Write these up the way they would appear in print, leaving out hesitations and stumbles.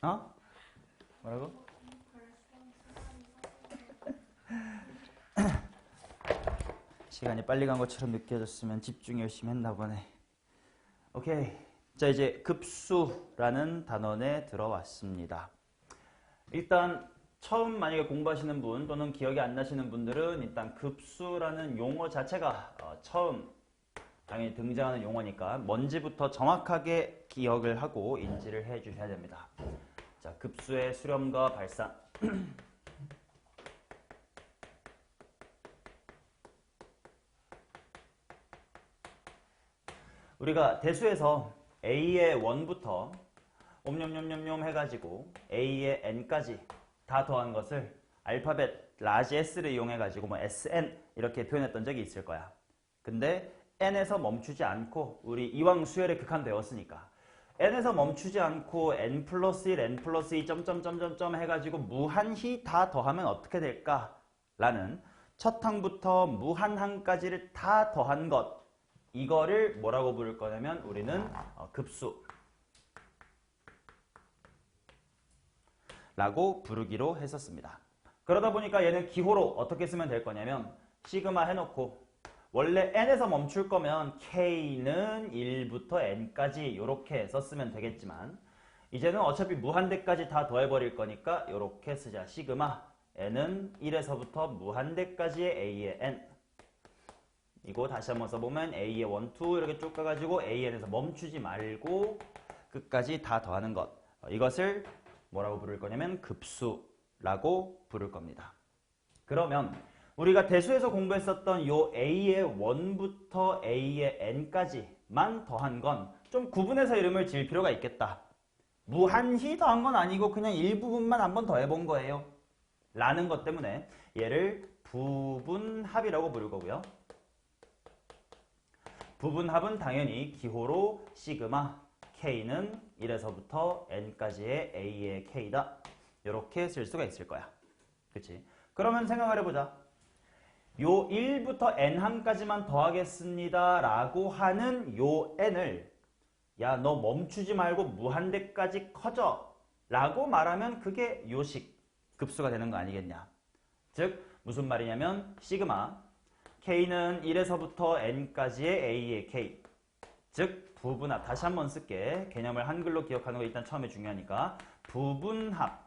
어? 뭐라고? 시간이 빨리 간 것처럼 느껴졌으면 집중 열심히 했나 보네. 오케이. 자, 이제 급수라는 단원에 들어왔습니다. 일단 처음 만약에 공부하시는 분 또는 기억이 안 나시는 분들은 일단 급수라는 용어 자체가 처음 당연히 등장하는 용어니까 뭔지부터 정확하게 기억을 하고 인지를 해 주셔야 됩니다. 자, 급수의 수렴과 발산. 우리가 대수에서 a의 1부터 옴뇸뇸뇸뇸 해가지고 a의 n까지 다 더한 것을 알파벳 라지 S를 이용해가지고 뭐 SN 이렇게 표현했던 적이 있을 거야. 근데 n에서 멈추지 않고 우리 이왕 수열의 극한 배웠으니까 n에서 멈추지 않고 n 플러스 1, n 플러스 2 점점점점점 해가지고 무한히 다 더하면 어떻게 될까? 라는 첫 항부터 무한항까지를 다 더한 것, 이거를 뭐라고 부를 거냐면 우리는 급수 라고 부르기로 했었습니다. 그러다 보니까 얘는 기호로 어떻게 쓰면 될 거냐면 시그마 해놓고 원래 n에서 멈출 거면 k는 1부터 n까지 이렇게 썼으면 되겠지만 이제는 어차피 무한대까지 다 더해버릴 거니까 이렇게 쓰자. 시그마 n은 1에서부터 무한대까지의 a의 n, 이거 다시 한번 써보면 a의 1, 2 이렇게 쭉 가가지고 an에서 멈추지 말고 끝까지 다 더하는 것, 이것을 뭐라고 부를 거냐면 급수라고 부를 겁니다. 그러면 우리가 대수에서 공부했었던 요 a의 1부터 a의 n까지만 더한 건 좀 구분해서 이름을 지을 필요가 있겠다. 무한히 더한 건 아니고 그냥 일부분만 한번 더해본 거예요. 라는 것 때문에 얘를 부분합이라고 부를 거고요. 부분합은 당연히 기호로 시그마 k는 1에서부터 n까지의 a의 k다. 이렇게 쓸 수가 있을 거야. 그치? 그러면 생각을 해보자. 요 1부터 n항까지만 더하겠습니다 라고 하는 요 n을 야, 너 멈추지 말고 무한대까지 커져 라고 말하면 그게 요식 급수가 되는 거 아니겠냐. 즉 무슨 말이냐면 시그마 k는 1에서부터 n까지의 a의 k, 즉 부분합. 다시 한번 쓸게. 개념을 한글로 기억하는 거 일단 처음에 중요하니까. 부분합에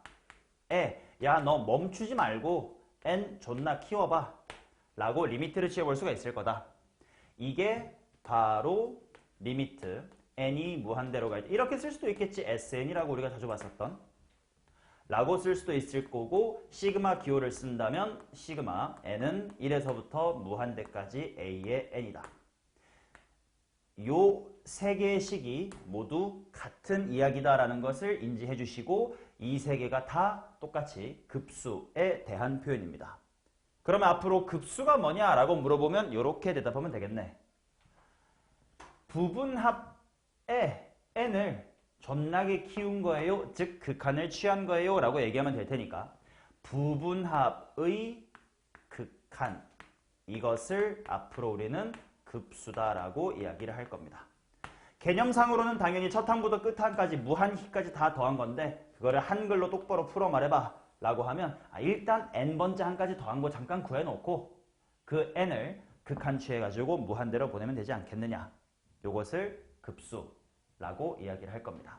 야, 너 멈추지 말고 n 존나 키워봐 라고 리미트를 지어볼 수가 있을 거다. 이게 바로 리미트 n이 무한대로 갈 때 이렇게 쓸 수도 있겠지. sn이라고 우리가 자주 봤었던 라고 쓸 수도 있을 거고, 시그마 기호를 쓴다면 시그마 n은 1에서부터 무한대까지 a의 n이다. 요 세 개의 식이 모두 같은 이야기다라는 것을 인지해 주시고 이 세 개가 다 똑같이 급수에 대한 표현입니다. 그러면 앞으로 급수가 뭐냐라고 물어보면 이렇게 대답하면 되겠네. 부분합에 n을 존나게 키운 거예요. 즉 극한을 취한 거예요 라고 얘기하면 될 테니까 부분합의 극한, 이것을 앞으로 우리는 급수다라고 이야기를 할 겁니다. 개념상으로는 당연히 첫 항부터 끝 항까지 무한히까지 다 더한 건데 그거를 한글로 똑바로 풀어 말해봐 라고 하면 일단 n번째 항까지 더한 거 잠깐 구해놓고 그 n을 극한 취해가지고 무한대로 보내면 되지 않겠느냐. 요것을 급수라고 이야기를 할 겁니다.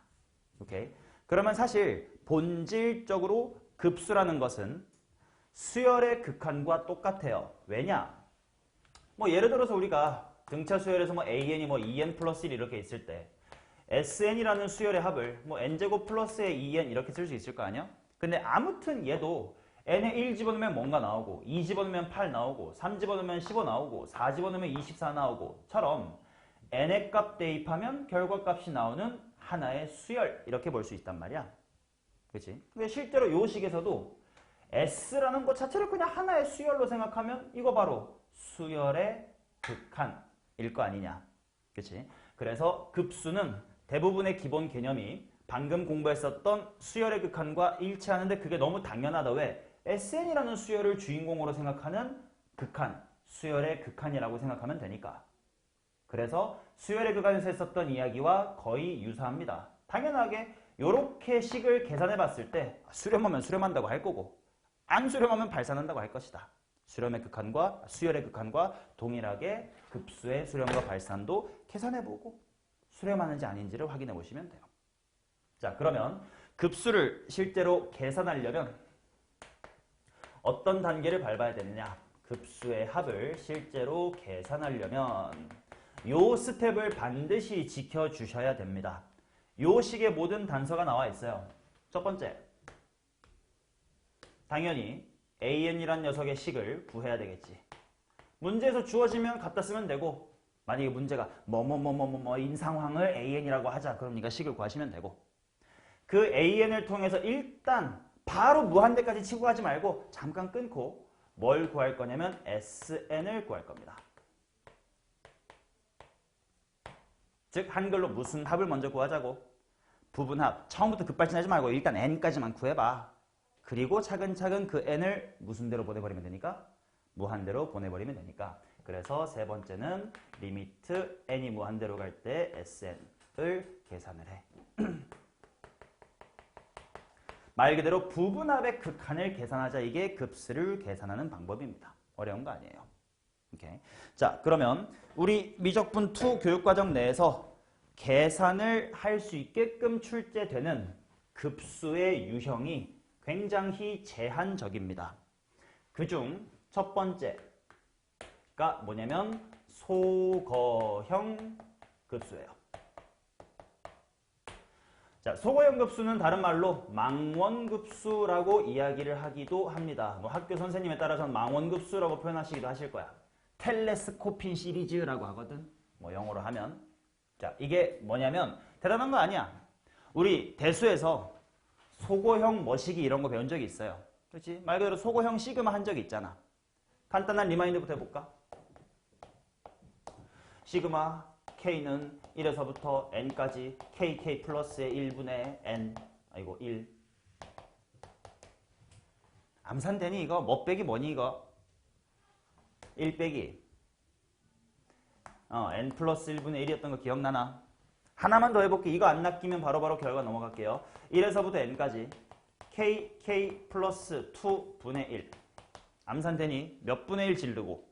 오케이? 그러면 사실 본질적으로 급수라는 것은 수열의 극한과 똑같아요. 왜냐? 뭐 예를 들어서 우리가 등차 수열에서 뭐 an이 뭐 2n 플러스 1 이렇게 있을 때 sn이라는 수열의 합을 뭐 n제곱 플러스의 2n 이렇게 쓸 수 있을 거 아니야? 근데 아무튼 얘도 n에 1 집어넣으면 뭔가 나오고 2 집어넣으면 8 나오고 3 집어넣으면 15 나오고 4 집어넣으면 24 나오고 처럼 n의 값 대입하면 결과값이 나오는 하나의 수열, 이렇게 볼 수 있단 말이야. 그치? 근데 실제로 요 식에서도 s라는 것 자체를 그냥 하나의 수열로 생각하면 이거 바로 수열의 극한일 거 아니냐. 그치? 그래서 급수는 대부분의 기본 개념이 방금 공부했었던 수열의 극한과 일치하는데 그게 너무 당연하다. 왜? SN이라는 수열을 주인공으로 생각하는 극한, 수열의 극한이라고 생각하면 되니까. 그래서 수열의 극한에서 했었던 이야기와 거의 유사합니다. 당연하게 요렇게 식을 계산해 봤을 때 수렴하면 수렴한다고 할 거고 안 수렴하면 발산한다고 할 것이다. 수렴의 극한과 수열의 극한과 동일하게 급수의 수렴과 발산도 계산해보고 수렴하는지 아닌지를 확인해 보시면 돼요. 자, 그러면 급수를 실제로 계산하려면 어떤 단계를 밟아야 되느냐? 급수의 합을 실제로 계산하려면 요 스텝을 반드시 지켜주셔야 됩니다. 요 식의 모든 단서가 나와 있어요. 첫 번째, 당연히 an이란 녀석의 식을 구해야 되겠지. 문제에서 주어지면 갖다 쓰면 되고 만약에 문제가 뭐인 상황을 an이라고 하자. 그럼 네가 식을 구하시면 되고 그 an을 통해서 일단 바로 무한대까지 치고 가지 말고 잠깐 끊고 뭘 구할 거냐면 sn을 구할 겁니다. 즉 한글로 무슨 합을 먼저 구하자고. 부분합. 처음부터 급발진하지 말고 일단 n까지만 구해봐. 그리고 차근차근 그 n을 무슨 대로 보내버리면 되니까? 무한대로 보내버리면 되니까. 그래서 세 번째는 리미트 n이 무한대로 갈 때 sn을 계산을 해. 말 그대로 부분합의 극한을 계산하자. 이게 급수를 계산하는 방법입니다. 어려운 거 아니에요. 오케이. 자, 그러면 우리 미적분 2 교육과정 내에서 계산을 할 수 있게끔 출제되는 급수의 유형이 굉장히 제한적입니다. 그중 첫 번째가 뭐냐면 소거형 급수예요. 자, 소거형 급수는 다른 말로 망원급수라고 이야기를 하기도 합니다. 뭐 학교 선생님에 따라서는 망원급수라고 표현하시기도 하실 거야. 텔레스코핀 시리즈라고 하거든. 뭐 영어로 하면. 자, 이게 뭐냐면 대단한 거 아니야. 우리 대수에서 소거형 머시기 이런 거 배운 적이 있어요. 그렇지? 말 그대로 소거형 시그마 한 적이 있잖아. 간단한 리마인드부터 해볼까? 시그마 K는 1에서부터 N까지 KK 플러스의 1분의 N 아이고 1 암산되니 이거? 뭐 빼기 뭐니 이거? 1 빼기 N 플러스 1분의 1이었던 거 기억나나? 하나만 더 해볼게. 이거 안 낚이면 바로바로 결과 넘어갈게요. 1에서부터 N까지 KK 플러스 2분의 1 암산되니 몇 분의 1 지르고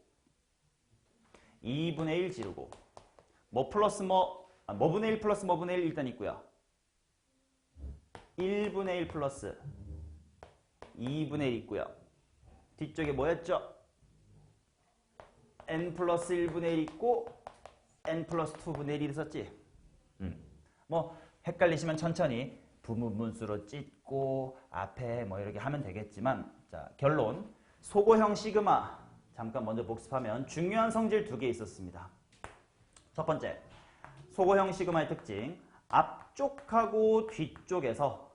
2분의 1 지르고 뭐 플러스 뭐분의 1 플러스 뭐분의 1 일단 있고요. 1분의 1 플러스 2분의 1 있고요. 뒤쪽에 뭐였죠? n 플러스 1분의 1 있고 n 플러스 2분의 1이 있었지? 뭐 헷갈리시면 천천히 부문수로 찢고 앞에 뭐 이렇게 하면 되겠지만 자, 결론 소거형 시그마 잠깐 먼저 복습하면 중요한 성질 2개 있었습니다. 첫 번째, 소거형 시그마의 특징 앞쪽하고 뒤쪽에서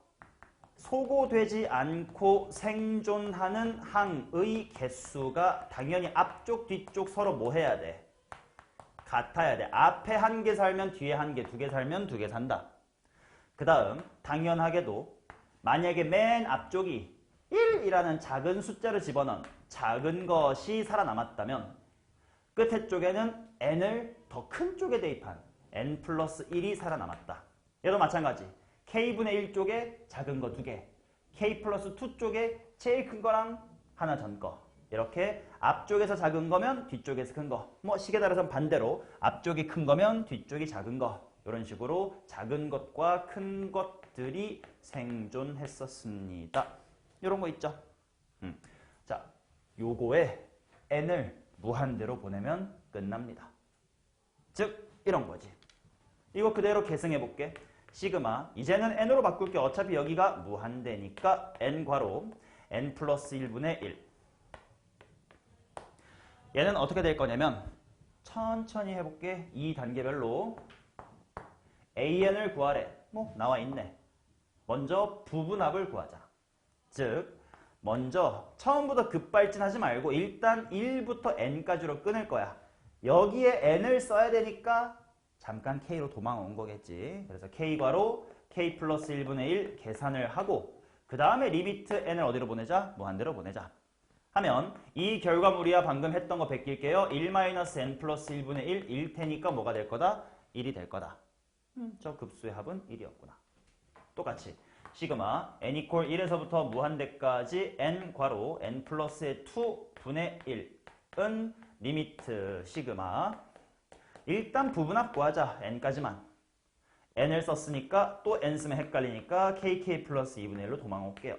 소거되지 않고 생존하는 항의 개수가 당연히 앞쪽 뒤쪽 서로 뭐 해야 돼? 같아야 돼. 앞에 1개 살면 뒤에 1개, 2개 살면 2개 산다. 그 다음 당연하게도 만약에 맨 앞쪽이 1이라는 작은 숫자를 집어넣은 작은 것이 살아남았다면 끝에 쪽에는 n을 더 큰 쪽에 대입한 n 플러스 1이 살아남았다. 얘도 마찬가지. k분의 1 쪽에 작은 거 2개, k 플러스 2 쪽에 제일 큰 거랑 하나 전 거. 이렇게 앞쪽에서 작은 거면 뒤쪽에서 큰 거. 뭐 식에 따라서는 반대로 앞쪽이 큰 거면 뒤쪽이 작은 거. 이런 식으로 작은 것과 큰 것들이 생존했었습니다. 이런 거 있죠. 자, 요거에 n을 무한대로 보내면 끝납니다. 즉 이런 거지. 이거 그대로 계승해 볼게. 시그마 이제는 n으로 바꿀게. 어차피 여기가 무한대니까 n 괄호 n 플러스 1분의 1. 얘는 어떻게 될 거냐면 천천히 해볼게. 이 단계별로 an을 구하래. 뭐 나와 있네. 먼저 부분합을 구하자. 즉 먼저 처음부터 급발진하지 말고 일단 1부터 n까지로 끊을 거야. 여기에 n을 써야 되니까 잠깐 k로 도망온 거겠지. 그래서 k 괄호 k 플러스 1분의 1 계산을 하고 그 다음에 리미트 n을 어디로 보내자? 무한대로 보내자. 하면 이 결과물이야 방금 했던 거 베낄게요. 1-n 플러스 1분의 1 1테니까 뭐가 될 거다? 1이 될 거다. 저 급수의 합은 1이었구나. 똑같이 시그마 n equal 1에서부터 무한대까지 n 괄호 n 플러스의 2분의 1은 리미트 시그마. 일단 부분합 구하자. n까지만. n을 썼으니까 또 n 쓰면 헷갈리니까 kk 플러스 2분의 1로 도망 올게요.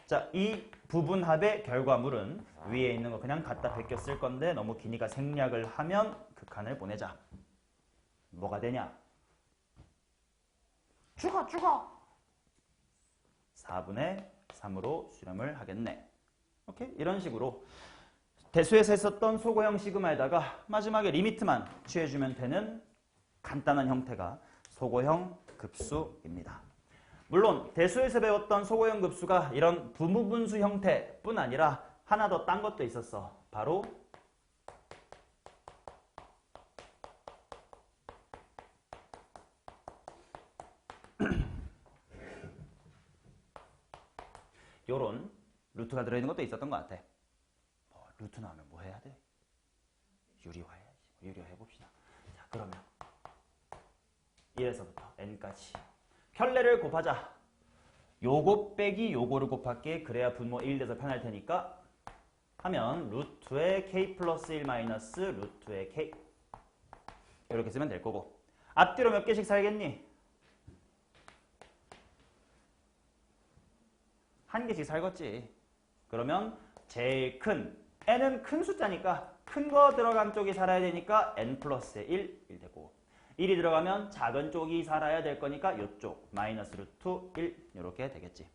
자, 이 부분합의 결과물은 위에 있는 거 그냥 갖다 베껴 쓸 건데 너무 기니까 생략을 하면 극한을 보내자. 뭐가 되냐? 죽어! 4분의 3으로 수렴을 하겠네. 오케이? 이런 식으로 대수에서 했었던 소거형 시그마에다가 마지막에 리미트만 취해주면 되는 간단한 형태가 소거형 급수입니다. 물론 대수에서 배웠던 소거형 급수가 이런 부무분수 형태뿐 아니라 하나 더 딴 것도 있었어. 바로 요런 루트가 들어있는 것도 있었던 것 같아. 루트 나오면 뭐 해야 돼? 유리화해야지. 유리화 해봅시다. 자, 그러면 1에서부터 n까지 편례를 곱하자. 요거 빼기 요거를 곱할게. 그래야 분모 1 돼서 편할 테니까 하면 루트의 k 플러스 1 마이너스 루트의 k 이렇게 쓰면 될 거고. 앞뒤로 몇 개씩 살겠니? 한 개씩 살겠지. 그러면 제일 큰 n은 큰 숫자니까 큰 거 들어간 쪽이 살아야 되니까 n 플러스의 1 되고 1이 들어가면 작은 쪽이 살아야 될 거니까 이쪽 마이너스 루트 1 이렇게 되겠지.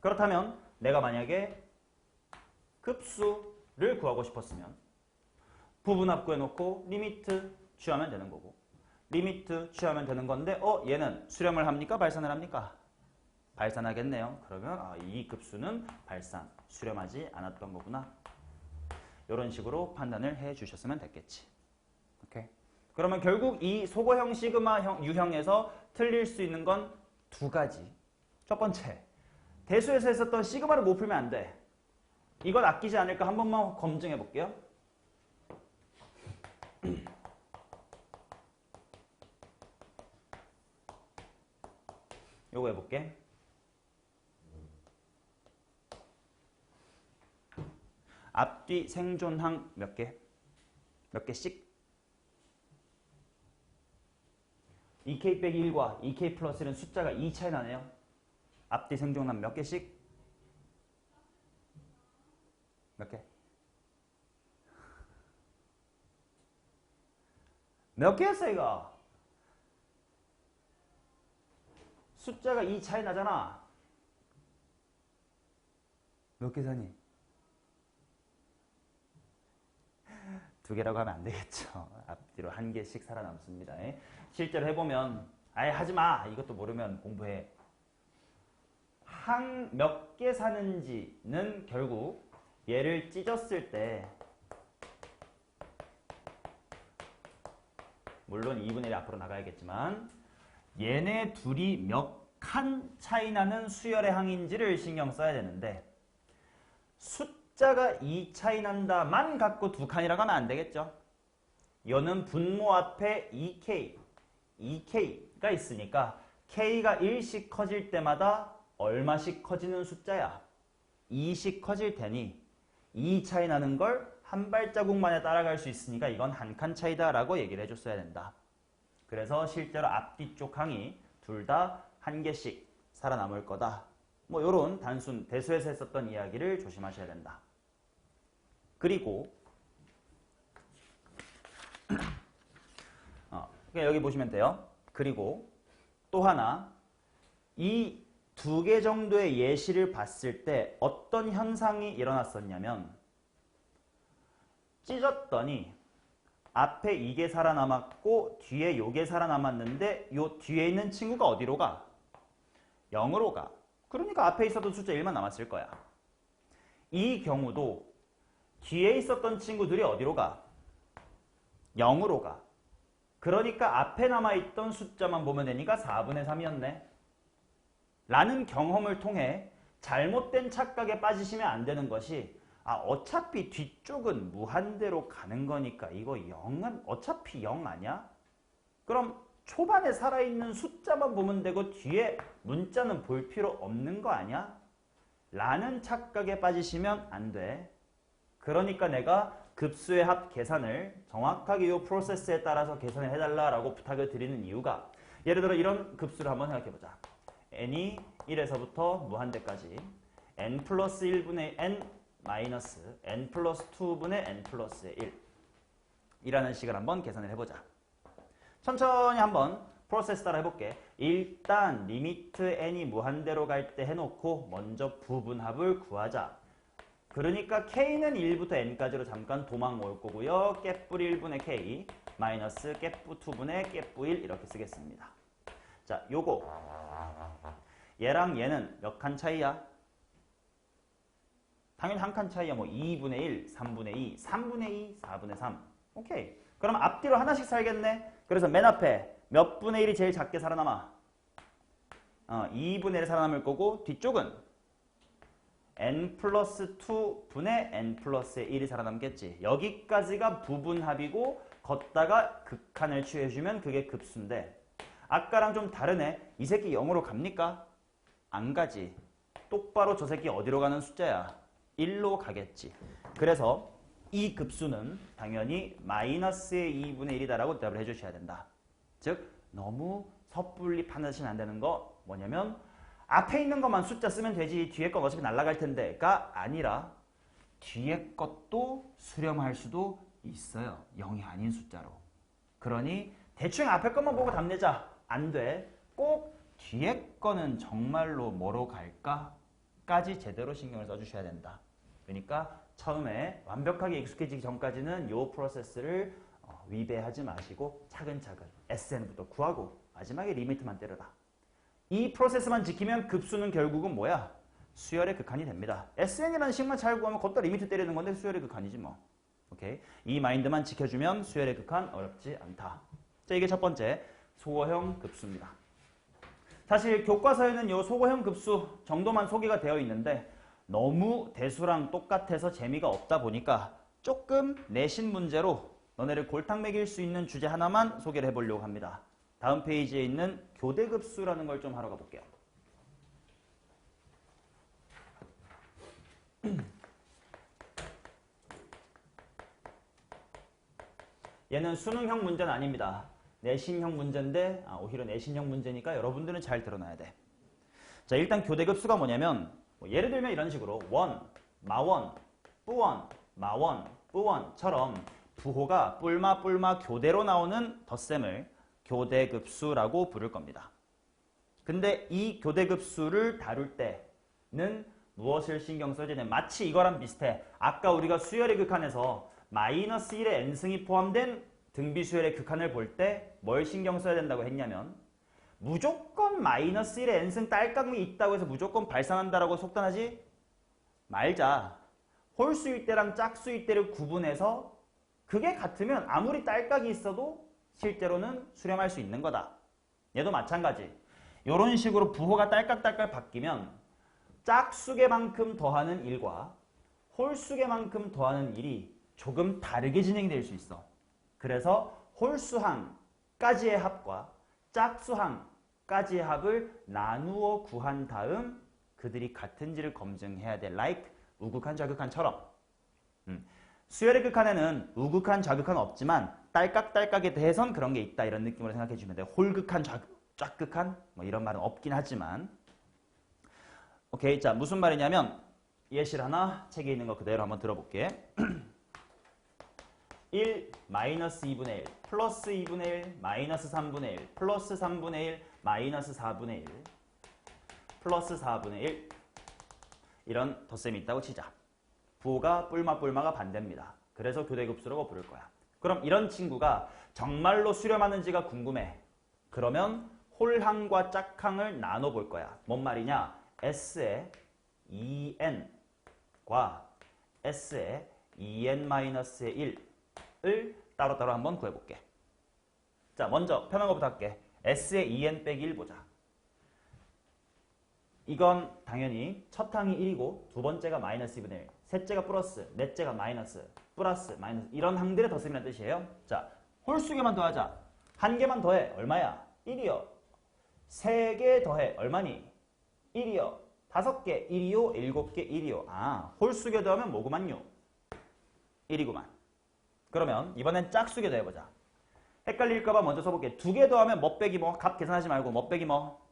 그렇다면 내가 만약에 급수를 구하고 싶었으면 부분합 구해놓고 리미트 취하면 되는 거고 리미트 취하면 되는 건데 얘는 수렴을 합니까? 발산을 합니까? 발산하겠네요. 그러면 이 급수는 발산, 수렴하지 않았던 거구나. 이런 식으로 판단을 해 주셨으면 됐겠지. 오케이. 그러면 결국 이 소거형 시그마 유형에서 틀릴 수 있는 건 두 가지. 첫 번째, 대수에서 했었던 시그마를 못 풀면 안 돼. 이건 아끼지 않을까 한 번만 검증해 볼게요. 요거 해볼게. 앞뒤 생존항 몇 개? 몇 개씩? 2k 빼기 1과 2k 플러스 1은 숫자가 2 차이 나네요. 앞뒤 생존항 몇 개씩? 몇 개? 몇 개였어 이거? 숫자가 2 차이 나잖아. 몇 개 사니? 두 개라고 하면 안 되겠죠. 앞뒤로 한 개씩 살아남습니다. 실제로 해보면 아예 하지마 이것도 모르면 공부해. 몇 개 사는지는 결국 얘를 찢었을 때 물론 2분의 1이 앞으로 나가야겠지만 얘네 둘이 몇 칸 차이 나는 수열의 항인지를 신경 써야 되는데 숫자가 2 차이 난다만 갖고 두 칸이라고 하면 안 되겠죠. 얘는 분모 앞에 2k가 있으니까 k가 1씩 커질 때마다 얼마씩 커지는 숫자야? 2씩 커질 테니 2 차이 나는 걸 한 발자국 만에 따라갈 수 있으니까 이건 한 칸 차이다 라고 얘기를 해줬어야 된다. 그래서 실제로 앞뒤쪽 항이 둘 다 한 개씩 살아남을 거다. 뭐 요런 단순 대수에서 했었던 이야기를 조심하셔야 된다. 그리고 여기 보시면 돼요. 그리고 또 하나 이 두 개 정도의 예시를 봤을 때 어떤 현상이 일어났었냐면 찢었더니 앞에 이게 살아남았고 뒤에 요게 살아남았는데 요 뒤에 있는 친구가 어디로 가? 0으로 가. 그러니까 앞에 있었던 숫자 1만 남았을 거야. 이 경우도 뒤에 있었던 친구들이 어디로 가? 0으로 가. 그러니까 앞에 남아있던 숫자만 보면 되니까 4분의 3이었네. 라는 경험을 통해 잘못된 착각에 빠지시면 안 되는 것이 어차피 뒤쪽은 무한대로 가는 거니까 이거 0은 어차피 0 아니야? 그럼 초반에 살아있는 숫자만 보면 되고 뒤에 문자는 볼 필요 없는 거 아니야? 라는 착각에 빠지시면 안 돼. 그러니까 내가 급수의 합 계산을 정확하게 이 프로세스에 따라서 계산을 해달라고 부탁을 드리는 이유가, 예를 들어 이런 급수를 한번 생각해보자. n이 1에서부터 무한대까지 n 플러스 1분의 n 마이너스 n 플러스 2분의 n 플러스 1 이라는 식을 한번 계산을 해보자. 천천히 한번 프로세스 따라 해볼게. 일단 리미트 n이 무한대로 갈 때 해놓고 먼저 부분합을 구하자. 그러니까 k는 1부터 n까지로 잠깐 도망 올 거고요. 깨뿔 1분의 k 마이너스 깨뿌 2분의 깨뿌 1 이렇게 쓰겠습니다. 자, 요거 얘랑 얘는 몇 칸 차이야? 당연히 한 칸 차이야. 뭐 2분의 1, 3분의 2, 3분의 2, 4분의 3. 오케이. 그럼 앞뒤로 하나씩 살겠네. 그래서 맨 앞에 몇 분의 1이 제일 작게 살아남아? 2분의 1이 살아남을 거고, 뒤쪽은 n 플러스 2분의 n 플러스 1이 살아남겠지. 여기까지가 부분합이고 걷다가 극한을 취해주면 그게 급수인데, 아까랑 좀 다르네. 이 새끼 0으로 갑니까? 안 가지. 똑바로 저 새끼 어디로 가는 숫자야? 1로 가겠지. 그래서 이 급수는 당연히 마이너스의 2분의 1이다라고 대답을 해주셔야 된다. 즉 너무 섣불리 판단하시면 안 되는 거 뭐냐면, 앞에 있는 것만 숫자 쓰면 되지 뒤에 건 어차피 날아갈 텐데가 아니라 뒤에 것도 수렴할 수도 있어요. 0이 아닌 숫자로. 그러니 대충 앞에 것만 보고 답 내자. 안 돼. 꼭 뒤에 거는 정말로 뭐로 갈까까지 제대로 신경을 써주셔야 된다. 그러니까 처음에 완벽하게 익숙해지기 전까지는 이 프로세스를 위배하지 마시고 차근차근 SN부터 구하고 마지막에 리미트만 때려라. 이 프로세스만 지키면 급수는 결국은 뭐야? 수열의 극한이 됩니다. SN이라는 식만 잘 구하면 걷다 리미트 때리는 건데 수열의 극한이지 뭐. 오케이? 이 마인드만 지켜주면 수열의 극한 어렵지 않다. 자, 이게 첫 번째 소거형 급수입니다. 사실 교과서에는 이 소거형 급수 정도만 소개가 되어 있는데 너무 대수랑 똑같아서 재미가 없다 보니까 조금 내신 문제로 너네를 골탕 먹일 수 있는 주제 하나만 소개를 해보려고 합니다. 다음 페이지에 있는 교대급수라는 걸 좀 하러 가볼게요. 얘는 수능형 문제는 아닙니다. 내신형 문제인데 오히려 내신형 문제니까 여러분들은 잘 들어놔야 돼. 자, 일단 교대급수가 뭐냐면 예를 들면 이런 식으로 원, 마원, 뿌원, 마원, 뿌원처럼 부호가 뿔마 뿔마 교대로 나오는 덧셈을 교대급수라고 부를 겁니다. 근데 이 교대급수를 다룰 때는 무엇을 신경 써야 되냐? 마치 이거랑 비슷해. 아까 우리가 수열의 극한에서 마이너스 1의 n승이 포함된 등비수열의 극한을 볼 때 뭘 신경 써야 된다고 했냐면, 무조건 마이너스 1의 n승 딸깍이 있다고 해서 무조건 발산한다라고 속단하지 말자. 홀수일 때랑 짝수일 때를 구분해서 그게 같으면 아무리 딸깍이 있어도 실제로는 수렴할 수 있는 거다. 얘도 마찬가지. 이런 식으로 부호가 딸깍딸깍 바뀌면 짝수개만큼 더하는 1과 홀수개만큼 더하는 1이 조금 다르게 진행될 수 있어. 그래서 홀수항까지의 합과 짝수항까지의 합을 나누어 구한 다음 그들이 같은지를 검증해야 돼. like 우극한 좌극한처럼. 수열의 극한에는 우극한 좌극한 없지만 딸깍딸깍에 대해선 그런 게 있다. 이런 느낌으로 생각해 주면 돼. 홀극한 쫙극한 뭐 이런 말은 없긴 하지만. 오케이. 자, 무슨 말이냐면 예시를 하나 책에 있는 거 그대로 한번 들어볼게. 1 마이너스 2분의 1 플러스 2분의 1 마이너스 3분의 1 플러스 3분의 1 마이너스 4분의 1 플러스 4분의 1 이런 덧셈이 있다고 치자. 부호가 뿔마가 반대입니다. 그래서 교대급수라고 부를 거야. 그럼 이런 친구가 정말로 수렴하는지가 궁금해. 그러면 홀항과 짝항을 나눠볼 거야. 뭔 말이냐? S의 2n과 S의 2n-1의 1을 따로따로 한번 구해볼게. 자, 먼저 편한 것부터 할게. S의 2n 빼기 1 보자. 이건 당연히 첫 항이 1이고 두 번째가 마이너스 2분의 1, 셋째가 플러스, 넷째가 마이너스, 플러스, 마이너스 이런 항들의 덧셈이라는 뜻이에요. 자, 홀수개만 더하자. 한 개만 더해. 얼마야? 1이요. 세 개 더해. 얼마니? 1이요. 5개 1이요. 7개 1이요. 아, 홀수교 더하면 뭐구만요? 1이구만. 그러면 이번엔 짝수교 더해보자. 헷갈릴까봐 먼저 써볼게. 2개 더하면 뭐 빼기 뭐? 값 계산하지 말고 뭐 빼기 뭐?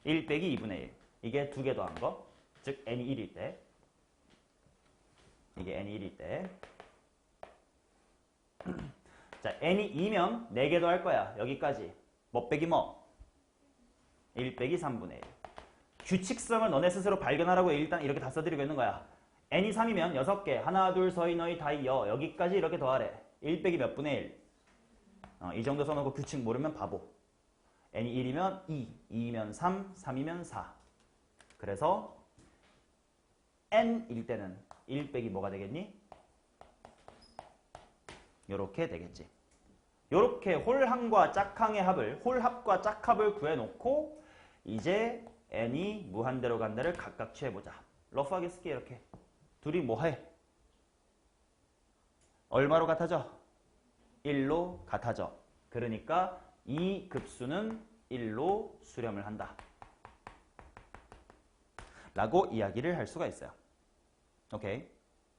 1 빼기 2분의 1. 이게 2개 더한 거. 즉 n이 1일 때. 이게 n이 1일 때. 자, n이 2면 4개 더할 거야. 여기까지. 뭐 빼기 뭐? 1 빼기 3분의 1. 규칙성을 너네 스스로 발견하라고 일단 이렇게 다 써드리고 있는 거야. n이 3이면 6개. 하나, 둘, 서희, 너희, 다이, 여. 여기까지 이렇게 더하래. 1 빼기 몇 분의 1? 이 정도 써놓고 규칙 모르면 바보. n이 1이면 2, 2이면 3, 3이면 4. 그래서 n일 때는 1 빼기 뭐가 되겠니? 요렇게 되겠지. 요렇게 홀항과 짝항의 합을, 홀합과 짝합을 구해놓고 이제 n이 무한대로 간다를 각각 취해보자. 러프하게 쓸게 이렇게. 둘이 뭐해? 얼마로 같아져? 1로 같아져. 그러니까 이 급수는 1로 수렴을 한다. 라고 이야기를 할 수가 있어요. 오케이?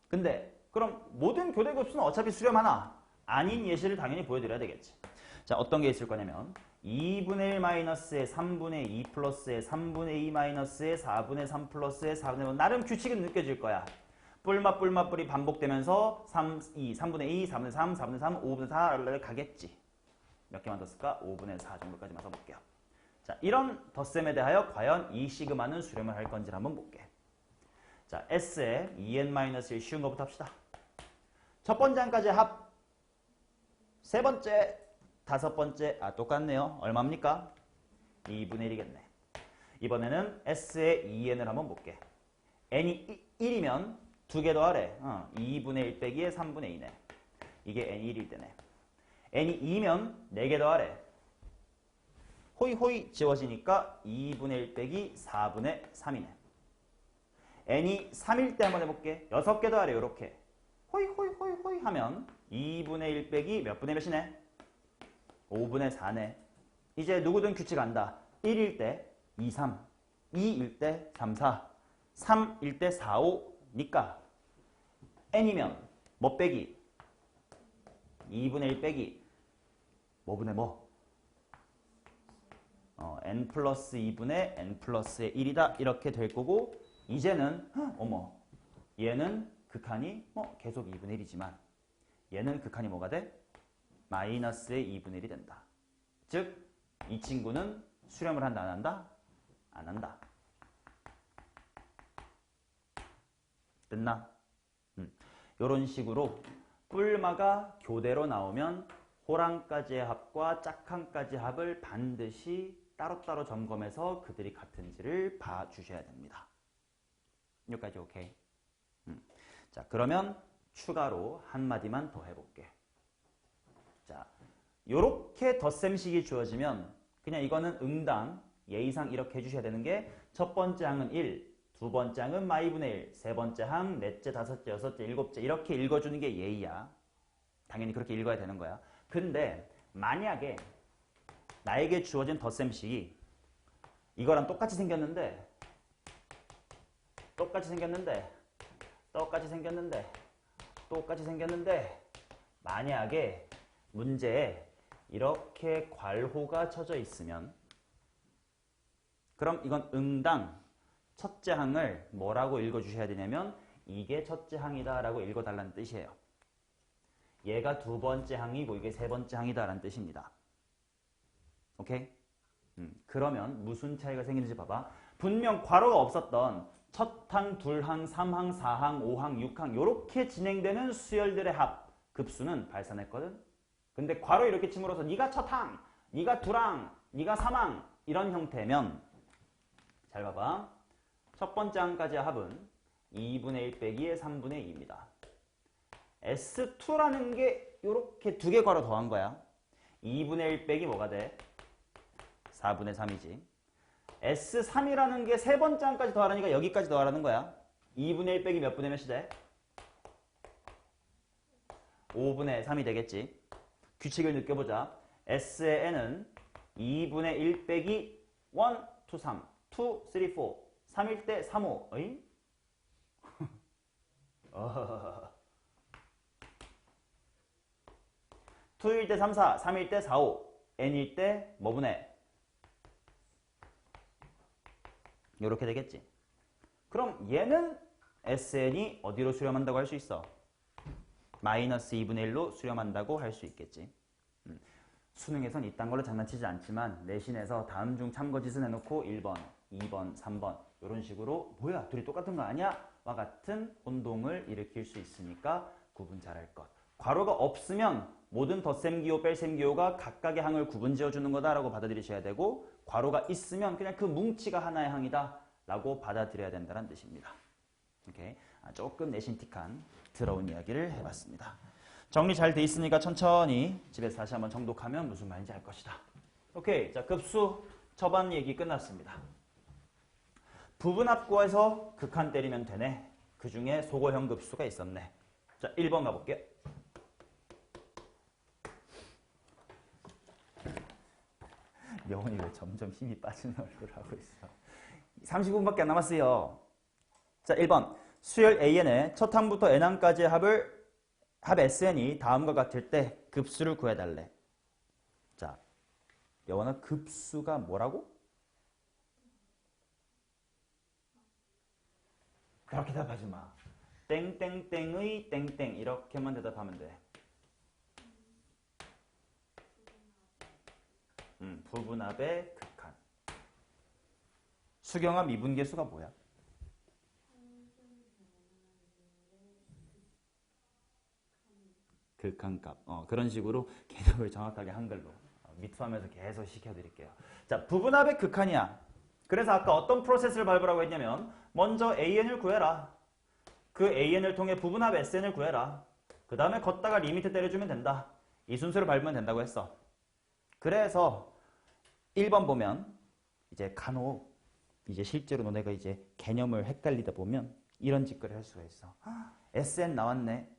근데 그럼 모든 교대 급수는 어차피 수렴하나? 아닌 예시를 당연히 보여드려야 되겠지. 자, 어떤 게 있을 거냐면 2분의 1 마이너스에 3분의 2 플러스에 3분의 2 마이너스에 4분의 3 플러스에 4분의 1. 나름 규칙은 느껴질 거야. 뿔이 반복되면서 3분의 2, 4분의 3, 4분의 3, 5분의 4를 가겠지. 몇 개만 더 쓸까? 5분의 4 정도까지만 써볼게요. 자, 이런 덧셈에 대하여 과연 이 시그마는 수렴을 할 건지를 한번 볼게. 자, S에 2n-1 쉬운 거부터 합시다. 첫 번째 항까지 합. 세 번째, 다섯 번째, 똑같네요. 얼마입니까? 2분의 1이겠네. 이번에는 S의 2n을 한번 볼게. n이 1이면 2개 더하래. 2분의 1 빼기에 3분의 2네. 이게 n이 1일 때네. n이 2면 4개 더하래. 호이호이 지워지니까 2분의 1 빼기 4분의 3이네. n이 3일 때 한번 해볼게. 6개 더하래. 요렇게. 호이호이 하면 2분의 1 빼기 몇 분의 몇이네? 5분의 4네. 이제 누구든 규칙 안다. 1일 때 2, 3, 2일 때 3, 4, 3일 때 4, 5니까 n이면 뭐 빼기? 2분의 1 빼기 뭐분의 뭐? n 플러스 2분의 n 플러스의 1이다. 이렇게 될 거고 이제는 어머 얘는 극한이 계속 2분의 1이지만 얘는 극한이 뭐가 돼? 마이너스의 2분의 1이 된다. 즉 이 친구는 수렴을 한다 안 한다? 안 한다. 됐나? 이런 식으로 뿔마가 교대로 나오면 호랑까지의 합과 짝항까지의 합을 반드시 따로따로 점검해서 그들이 같은지를 봐주셔야 됩니다. 여기까지 오케이? 자, 그러면 추가로 한마디만 더 해볼게. 자, 요렇게 덧셈식이 주어지면 그냥 이거는 응당 예의상 이렇게 해주셔야 되는 게 첫 번째 항은 1, 두 번째 항은 마이분의 1, 세 번째 항, 넷째, 다섯째, 여섯째, 일곱째 이렇게 읽어주는 게 예의야. 당연히 그렇게 읽어야 되는 거야. 근데 만약에 나에게 주어진 덧셈식이 이거랑 똑같이 생겼는데 만약에 문제에 이렇게 괄호가 쳐져 있으면 그럼 이건 응당 첫째 항을 뭐라고 읽어주셔야 되냐면 이게 첫째 항이다 라고 읽어달라는 뜻이에요. 얘가 두 번째 항이고 이게 세 번째 항이다 라는 뜻입니다. 오케이? 그러면 무슨 차이가 생기는지 봐봐. 분명 괄호가 없었던 첫 항, 둘 항, 3항, 4항, 5항, 6항 이렇게 진행되는 수열들의 합 급수는 발산했거든. 근데 괄호 이렇게 침으로써 네가 첫 항, 네가 둘항, 네가 3항 이런 형태면 잘 봐봐. 첫 번째 항까지의 합은 2분의 1 빼기의 3분의 2입니다. S2라는 게 이렇게 두 개 괄호 더한 거야. 2분의 1 빼기 뭐가 돼? 4분의 3이지. S3이라는 게 세 번째 항까지 더하라니까 여기까지 더하라는 거야. 2분의 1 빼기 몇 분의 몇이 돼? 5분의 3이 되겠지. 규칙을 느껴보자. S의 n은 2분의 1 빼기 1, 2, 3, 2, 3, 4, 3일 때 3, 5. 어이? 2일 때 3, 4, 3일 때 4, 5, n일 때 뭐분의? 이렇게 되겠지. 그럼 얘는 SN이 어디로 수렴한다고 할 수 있어? 마이너스 2분의 1로 수렴한다고 할 수 있겠지. 수능에선 이딴 걸로 장난치지 않지만 내신에서 다음 중 참고짓을 해놓고 1번, 2번, 3번 이런 식으로 뭐야 둘이 똑같은 거 아니야? 와 같은 혼동을 일으킬 수 있으니까 구분 잘할 것. 괄호가 없으면 모든 덧셈 기호, 뺄셈 기호가 각각의 항을 구분 지어주는 거다라고 받아들이셔야 되고 괄호가 있으면 그냥 그 뭉치가 하나의 항이다 라고 받아들여야 된다는 뜻입니다. 오케이. 조금 내신틱한 더러운 이야기를 해봤습니다. 정리 잘 돼 있으니까 천천히 집에서 다시 한번 정독하면 무슨 말인지 알 것이다. 오케이. 자, 급수 초반 얘기 끝났습니다. 부분합 구해서 극한 때리면 되네. 그 중에 소거형 급수가 있었네. 자, 1번 가볼게요. 영훈이 왜 점점 힘이 빠지는 얼굴을 하고 있어. 30분밖에 안 남았어요. 자, 1번. 수열 AN의 첫 항부터 n항까지의 합 SN이 다음과 같을 때 급수를 구해달래. 자, 영훈아 급수가 뭐라고? 그렇게 답하지 마. 땡땡땡의 땡땡 이렇게만 대답하면 돼. 부분합의 극한. 수경합 미분계수가 뭐야? 극한값. 그런 식으로 개념을 정확하게 한글로 미투하면서 계속 시켜드릴게요. 자, 부분합의 극한이야. 그래서 아까 어떤 프로세스를 밟으라고 했냐면 먼저 AN을 구해라. 그 AN을 통해 부분합 SN을 구해라. 그 다음에 걷다가 리미트 때려주면 된다. 이 순서를 밟으면 된다고 했어. 그래서 1번 보면 이제 간혹 이제 실제로 너네가 이제 개념을 헷갈리다 보면 이런 짓거리를 할 수가 있어. SN 나왔네.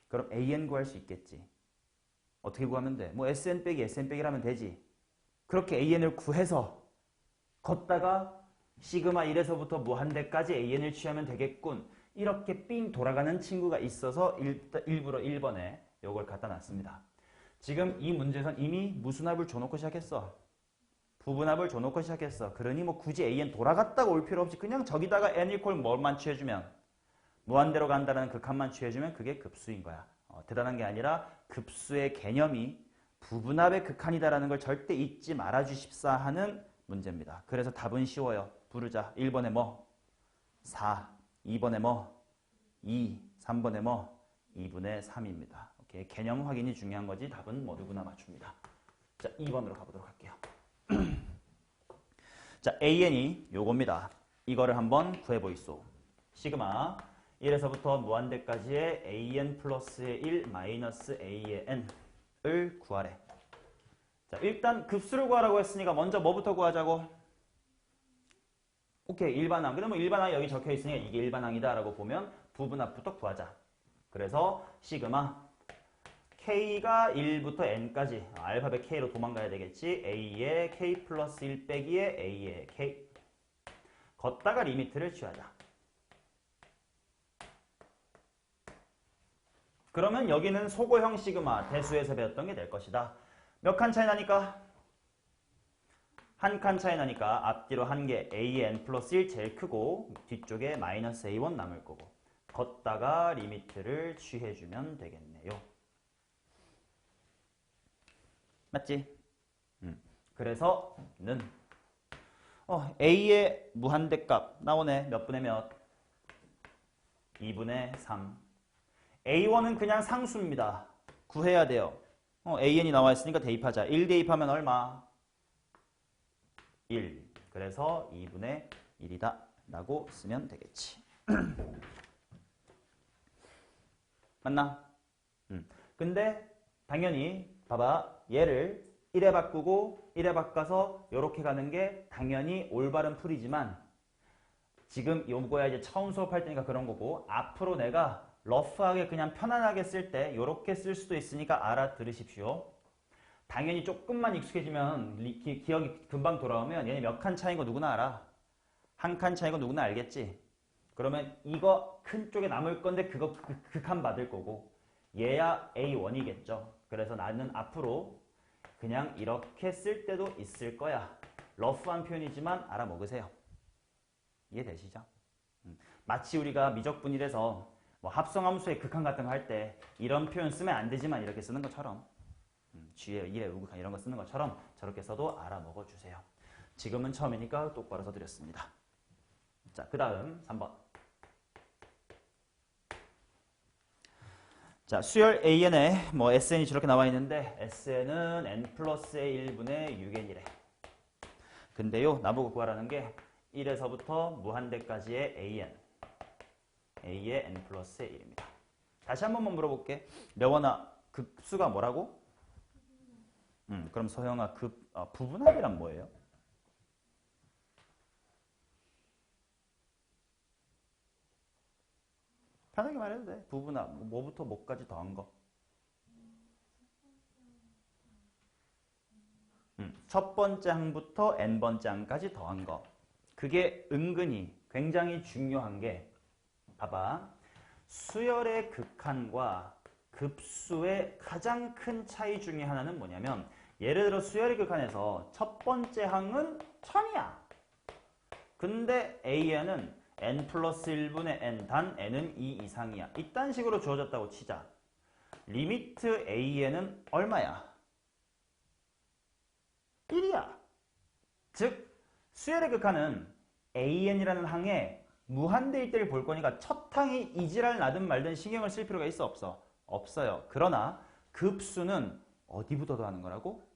그럼 AN 구할 수 있겠지. 어떻게 구하면 돼? 뭐 SN 빼기 SN 빼기라면 되지. 그렇게 AN을 구해서 걷다가 시그마 1에서부터 무한대까지 AN을 취하면 되겠군. 이렇게 삥 돌아가는 친구가 있어서 일부러 1번에 이걸 갖다 놨습니다. 지금 이 문제에선 이미 무수합을 줘놓고 시작했어. 부분합을 줘놓고 시작했어. 그러니 뭐 굳이 AN 돌아갔다가 올 필요 없이 그냥 저기다가 N 이퀄 뭘만 취해주면 무한대로 간다는 극한만 취해주면 그게 급수인 거야. 대단한 게 아니라 급수의 개념이 부분합의 극한이다라는 걸 절대 잊지 말아주십사 하는 문제입니다. 그래서 답은 쉬워요. 부르자. 1번에 뭐? 4. 2번에 뭐? 2. 3번에 뭐? 2분의 3입니다. 오케이. 개념 확인이 중요한 거지 답은 뭐 누구나 맞춥니다. 자, 2번으로 가보도록 할게요. 자, AN이 요겁니다. 이거를 한번 구해보이소. 시그마 1에서부터 무한대까지의 AN 플러스의 1 마이너스 A의 N을 구하래. 자, 일단 급수를 구하라고 했으니까 먼저 뭐부터 구하자고? 오케이, 일반항. 그러면 일반항이 여기 적혀 있으니까 이게 일반항이다 라고 보면 부분합부터 구하자. 그래서 시그마 K가 1부터 N까지 알파벳 K로 도망가야 되겠지. A의 K 플러스 1 빼기의 A의 K. 걷다가 리미트를 취하자. 그러면 여기는 소고형 시그마 대수에서 배웠던 게 될 것이다. 몇 칸 차이 나니까? 한 칸 차이 나니까 앞뒤로 한 개 A의 N 플러스 1 제일 크고 뒤쪽에 마이너스 A1 남을 거고 걷다가 리미트를 취해주면 되겠네요. 맞지? 그래서 는 A의 무한대값 나오네. 몇 분의 몇? 2분의 3. A1은 그냥 상수입니다. 구해야 돼요. AN이 나와 있으니까 대입하자. 1 대입하면 얼마? 1. 그래서 2분의 1이다 라고 쓰면 되겠지. 맞나? 근데 당연히 봐봐. 얘를 1에 바꾸고 1에 바꿔서 이렇게 가는 게 당연히 올바른 풀이지만 지금 요거야 이제 처음 수업할 때니까 그런 거고 앞으로 내가 러프하게 그냥 편안하게 쓸 때 이렇게 쓸 수도 있으니까 알아들으십시오. 당연히 조금만 익숙해지면 기억이 금방 돌아오면 얘네 몇 칸 차이인 거 누구나 알아. 한 칸 차이인 거 누구나 알겠지. 그러면 이거 큰 쪽에 남을 건데 그거 극한 받을 거고 얘야 A1이겠죠. 그래서 나는 앞으로 그냥 이렇게 쓸 때도 있을 거야. 러프한 표현이지만 알아먹으세요. 이해되시죠? 마치 우리가 미적분일에서 뭐 합성함수의 극한 같은 거 할 때 이런 표현 쓰면 안 되지만 이렇게 쓰는 것처럼 G의 1의 우극한 이런 거 쓰는 것처럼 저렇게 써도 알아먹어 주세요. 지금은 처음이니까 똑바로 써드렸습니다. 자, 그 다음 3번. 자, 수열 AN에 뭐 SN이 저렇게 나와 있는데 SN은 N 플러스의 1분의 6N이래. 근데요, 나보고 구하라는 게 1에서부터 무한대까지의 AN. A의 N 플러스의 1입니다. 다시 한 번만 물어볼게. 려원아, 급수가 뭐라고? 그럼 서영아, 부분합이란 뭐예요? 편하게 말해도 돼. 부분합. 뭐부터 뭐까지 더한 거. 첫 번째 항부터 n번째 항까지 더한 거. 그게 은근히 굉장히 중요한 게 봐봐. 수열의 극한과 급수의 가장 큰 차이 중에 하나는 뭐냐면 예를 들어 수열의 극한에서 첫 번째 항은 1000이야. 근데 AN은 n 플러스 1분의 n 단 n은 2 이상이야. 이딴 식으로 주어졌다고 치자. 리미트 AN은 얼마야? 1이야. 즉 수열의 극한은 AN이라는 항에 무한대일 때를 볼 거니까 첫 항이 이지랄 나든 말든 신경을 쓸 필요가 있어 없어? 없어요. 그러나 급수는 어디부터 더하는 거라고?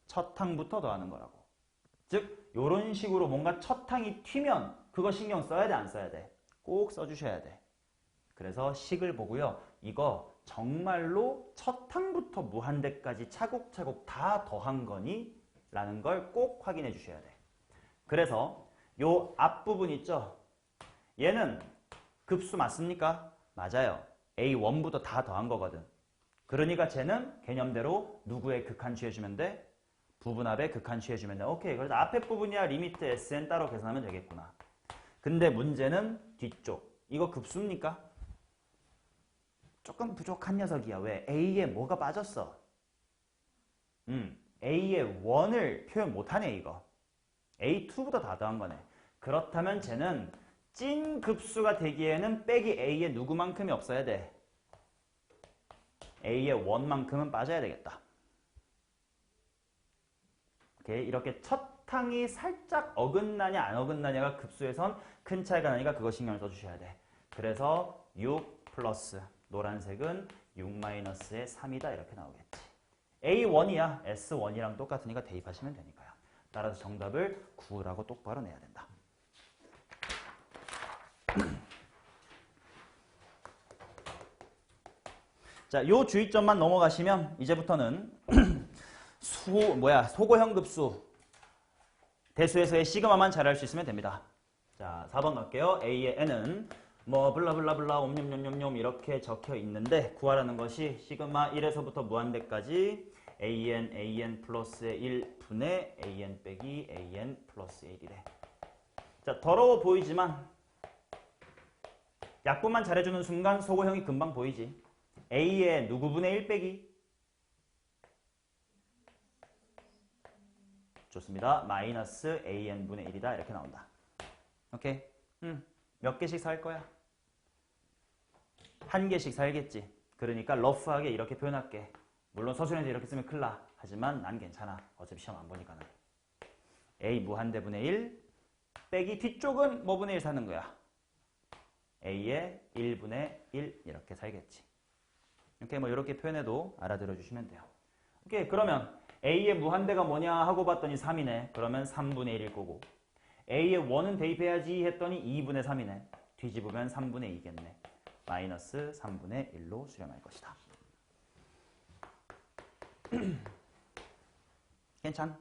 첫 항부터 더하는 거라고. 즉 이런 식으로 뭔가 첫 항이 튀면 그거 신경 써야 돼 안 써야 돼? 꼭 써주셔야 돼. 그래서 식을 보고요. 이거 정말로 첫 항부터 무한대까지 차곡차곡 다 더한 거니? 라는 걸 꼭 확인해 주셔야 돼. 그래서 요 앞부분 있죠? 얘는 급수 맞습니까? 맞아요. A1부터 다 더한 거거든. 그러니까 쟤는 개념대로 누구의 극한 취해주면 돼? 부분합의 극한 취해주면 돼. 오케이. 그래서 앞에 부분이야 리미트 SN 따로 계산하면 되겠구나. 근데 문제는 뒤쪽. 이거 급수입니까? 조금 부족한 녀석이야. 왜? A에 뭐가 빠졌어? A의 1을 표현 못하네 이거. A2보다 다 더한 거네. 그렇다면 쟤는 찐 급수가 되기에는 빼기 A의 누구만큼이 없어야 돼? A의 1만큼은 빠져야 되겠다. 오케이. 이렇게 첫 항이 살짝 어긋나냐 안 어긋나냐가 급수에선 큰 차이가 나니까 그거 신경을 써주셔야 돼. 그래서 6 플러스 노란색은 6 마이너스의 3이다 이렇게 나오겠지. A1이야. S1이랑 똑같으니까 대입하시면 되니까요. 따라서 정답을 9라고 똑바로 내야 된다. 자, 요 주의점만 넘어가시면 이제부터는 소고형 급수 대수에서의 시그마만 잘 알 수 있으면 됩니다. 자, 4번 갈게요. A의 n은 뭐 블라블라블라 옴뇸뇸뇸뇸 이렇게 적혀 있는데 구하라는 것이 시그마 1에서부터 무한대까지 AN 플러스의 1분의 AN 빼기 AN 플러스의 1이래. 자, 더러워 보이지만 약분만 잘해주는 순간 소고형이 금방 보이지. A의 누구분의 1 빼기? 좋습니다. 마이너스 AN분의 1이다. 이렇게 나온다. 오케이? 몇 개씩 살 거야? 한 개씩 살겠지. 그러니까 러프하게 이렇게 표현할게. 물론 서술에서 이렇게 쓰면 큰일 나. 하지만 난 괜찮아. 어차피 시험 안 보니까는. A 무한대분의 1 빼기 뒤쪽은 뭐분의 1 사는 거야? A의 1분의 1 이렇게 살겠지. 이렇게 뭐 이렇게 표현해도 알아들어 주시면 돼요. 오케이. 그러면 A의 무한대가 뭐냐 하고 봤더니 3이네. 그러면 3분의 1일 거고. A의 1은 대입해야지 했더니 2분의 3이네. 뒤집으면 3분의 2겠네. 마이너스 3분의 1로 수렴할 것이다. 괜찮?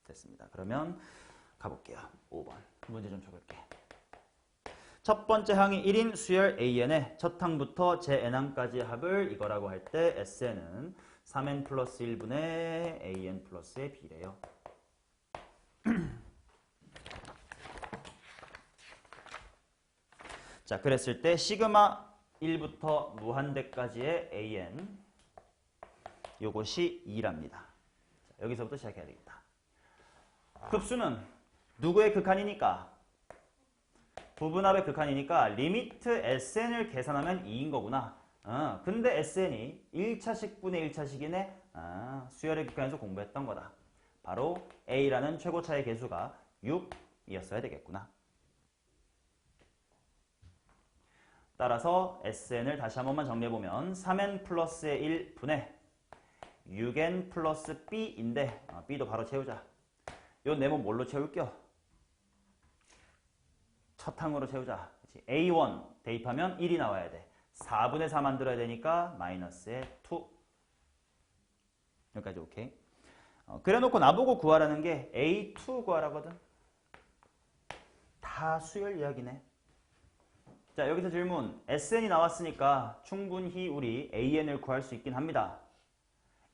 됐습니다. 그러면 가볼게요. 5번. 문제 좀 적을게. 첫 번째 항이 1인 수열 AN의 첫 항부터 제 n항까지의 합을 이거라고 할 때 SN은 3n 플러스 1분의 an 플러스의 b래요. 자, 그랬을 때 시그마 1부터 무한대까지의 an 요것이 2랍니다. 자, 여기서부터 시작해야 되겠다. 급수는 누구의 극한이니까? 부분합의 극한이니까 리미트 SN을 계산하면 2인 거구나. 근데 SN이 1차식분의 1차식이네. 수열의 극한에서 공부했던 거다. 바로 A라는 최고차의 개수가 6이었어야 되겠구나. 따라서 SN을 다시 한 번만 정리해보면 3n 플러스의 1분의 6n 플러스 b인데 b도 바로 채우자. 요 네모 뭘로 채울게요? 첫 항으로 채우자. 그치? A1 대입하면 1이 나와야 돼. 4분의 4 만들어야 되니까 마이너스의 2. 여기까지 오케이. 그래놓고 나보고 구하라는 게 A2 구하라거든. 다 수열 이야기네. 자, 여기서 질문. SN이 나왔으니까 충분히 우리 AN을 구할 수 있긴 합니다.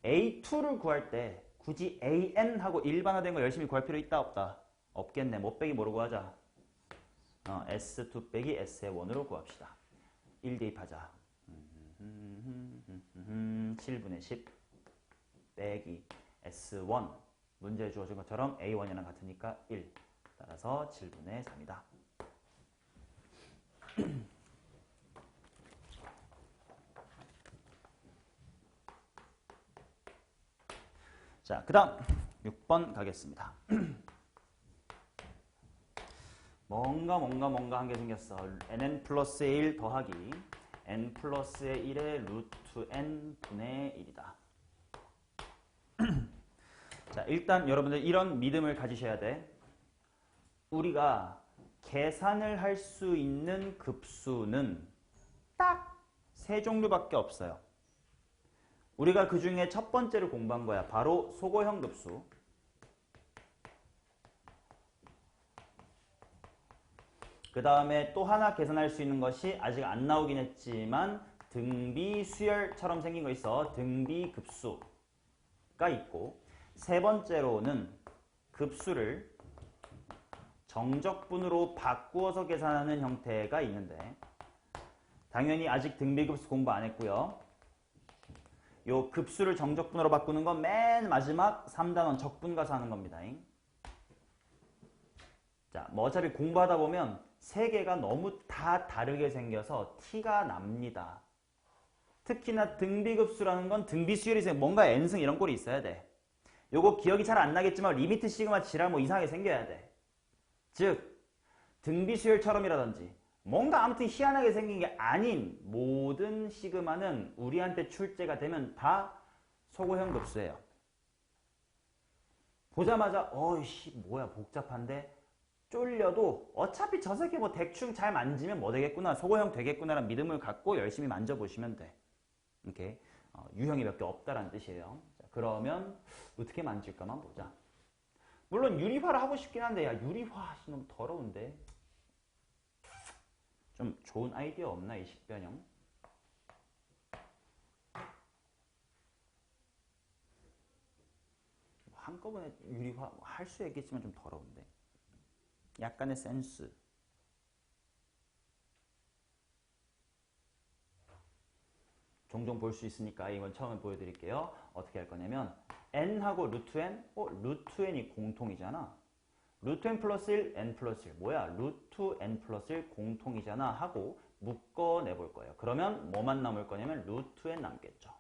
A2를 구할 때 굳이 AN하고 일반화된 거 열심히 구할 필요 있다 없다? 없겠네. 못 빼기 모르고 하자. S2 빼기 S의 1으로 구합시다. 1 대입하자. 7분의 10 빼기 S1. 문제에 주어진 것처럼 A1이랑 같으니까 1. 따라서 7분의 3이다. 자, 그 다음 6번 가겠습니다. 뭔가 한 게 생겼어. nn 플러스의 1 더하기 n 플러스의 1의 루트 n 분의 1이다. 자, 일단 여러분들 이런 믿음을 가지셔야 돼. 우리가 계산을 할 수 있는 급수는 딱 세 종류밖에 없어요. 우리가 그 중에 첫 번째를 공부한 거야. 바로 소고형 급수. 그 다음에 또 하나 계산할 수 있는 것이 아직 안 나오긴 했지만 등비수열처럼 생긴 거 있어. 등비급수가 있고, 세 번째로는 급수를 정적분으로 바꾸어서 계산하는 형태가 있는데, 당연히 아직 등비급수 공부 안 했고요. 요 급수를 정적분으로 바꾸는 건 맨 마지막 3단원 적분 가서 하는 겁니다. 자, 뭐 어차피 공부하다 보면 세 개가 너무 다 다르게 생겨서 티가 납니다. 특히나 등비급수라는 건 등비수열이 있으면 뭔가 n승 이런 꼴이 있어야 돼. 요거 기억이 잘 안 나겠지만 리미트 시그마 지랄 뭐 이상하게 생겨야 돼. 즉 등비수열처럼이라든지 뭔가 아무튼 희한하게 생긴 게 아닌 모든 시그마는 우리한테 출제가 되면 다 소고형 급수예요. 보자마자 어이씨 뭐야 복잡한데 쫄려도 어차피 저 새끼 뭐 대충 잘 만지면 뭐 되겠구나, 소고형 되겠구나라는 믿음을 갖고 열심히 만져보시면 돼. 이렇게 유형이 몇 개 없다라는 뜻이에요. 자, 그러면 어떻게 만질까만 보자. 물론 유리화를 하고 싶긴 한데 야 유리화 너무 더러운데 좀 좋은 아이디어 없나 이 식변형? 한꺼번에 유리화 할 수 있겠지만 좀 더러운데 약간의 센스. 종종 볼 수 있으니까 이건 처음에 보여드릴게요. 어떻게 할 거냐면 n하고 루트 n, 루트 n이 공통이잖아. 루트 n 플러스 1, n 플러스 1 뭐야? 루트 n 플러스 1 공통이잖아 하고 묶어내볼 거예요. 그러면 뭐만 남을 거냐면 루트 n 남겠죠.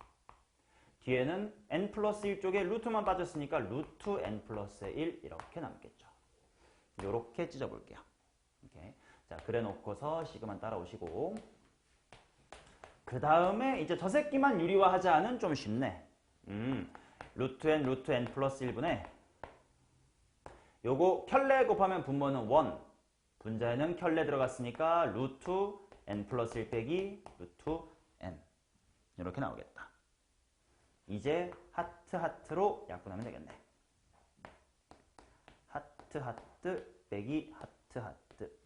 뒤에는 n 플러스 1 쪽에 루트만 빠졌으니까 루트 n 플러스 1 이렇게 남겠죠. 요렇게 찢어볼게요. 이렇게. 자, 그래 놓고서 시그만 따라오시고 그 다음에 이제 저 새끼만 유리화하자는 좀 쉽네. 루트 n 플러스 1분의 요거 켤레 곱하면 분모는 1. 분자에는 켤레 들어갔으니까 루트 n 플러스 1 빼기 루트 n. 이렇게 나오겠다. 이제 하트 하트로 약분하면 되겠네. 하트 하트 빼기 하트 하트.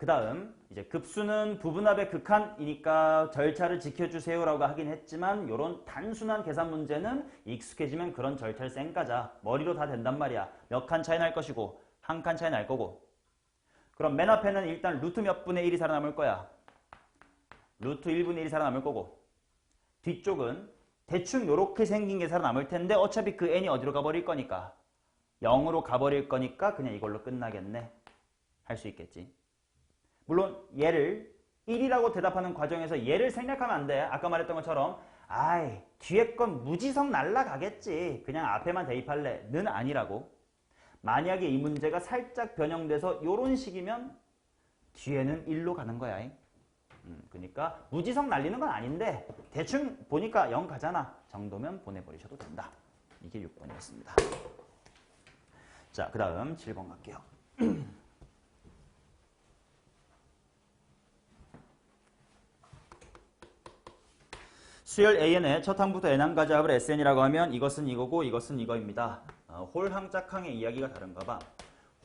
그 다음 이제 급수는 부분합의 극한이니까 절차를 지켜주세요라고 하긴 했지만 이런 단순한 계산 문제는 익숙해지면 그런 절차를 쌩까자 머리로 다 된단 말이야. 몇 칸 차이 날 것이고 한 칸 차이 날 거고. 그럼 맨 앞에는 일단 루트 몇 분의 1이 살아남을 거야. 루트 1분의 1이 살아남을 거고 뒤쪽은 대충 이렇게 생긴 게 살아남을 텐데 어차피 그 n이 어디로 가버릴 거니까 0으로 가버릴 거니까 그냥 이걸로 끝나겠네. 할 수 있겠지. 물론 얘를 1이라고 대답하는 과정에서 얘를 생략하면 안 돼. 아까 말했던 것처럼 아이 뒤에 건 무지성 날라가겠지. 그냥 앞에만 대입할래. 는 아니라고. 만약에 이 문제가 살짝 변형돼서 이런 식이면 뒤에는 1로 가는 거야. 그러니까 무지성 날리는 건 아닌데 대충 보니까 0 가잖아. 정도면 보내버리셔도 된다. 이게 6번이었습니다. 자, 그 다음 7번 갈게요. 수열 AN의 첫 항부터 n항까지 합을 SN이라고 하면 이것은 이거고 이것은 이거입니다. 홀항 짝항의 이야기가 다른가 봐.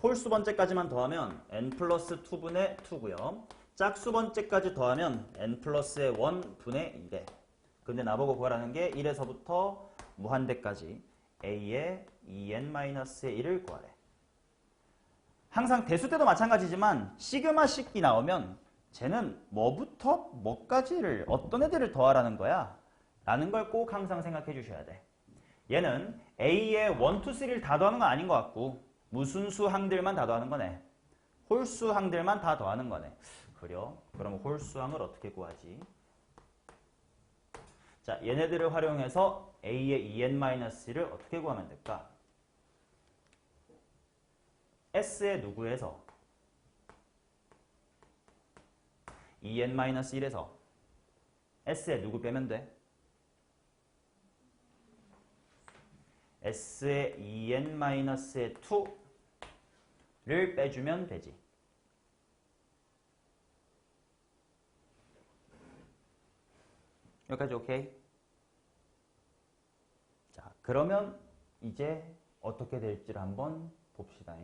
홀수 번째까지만 더하면 n 플러스 2분의 2고요. 짝수 번째까지 더하면 n 플러스의 1분의 1에. 근데 나보고 구하라는 게 1에서부터 무한대까지 a의 2n-의 1을 구하래. 항상 대수 때도 마찬가지지만 시그마식이 나오면 쟤는 뭐부터 뭐까지를 어떤 애들을 더하라는 거야 라는 걸 꼭 항상 생각해 주셔야 돼. 얘는 A의 1, 2, 3를 다 더하는 건 아닌 것 같고 무슨 수항들만 다 더하는 거네. 홀수항들만 다 더하는 거네. 그래요? 그럼 홀수항을 어떻게 구하지? 자, 얘네들을 활용해서 A의 2n-1을 어떻게 구하면 될까? S의 누구에서? 2n-1에서 S의 누구 빼면 돼? S의 2n-의 2를 빼주면 되지. 여기까지 오케이? 자, 그러면 이제 어떻게 될지를 한번 봅시다.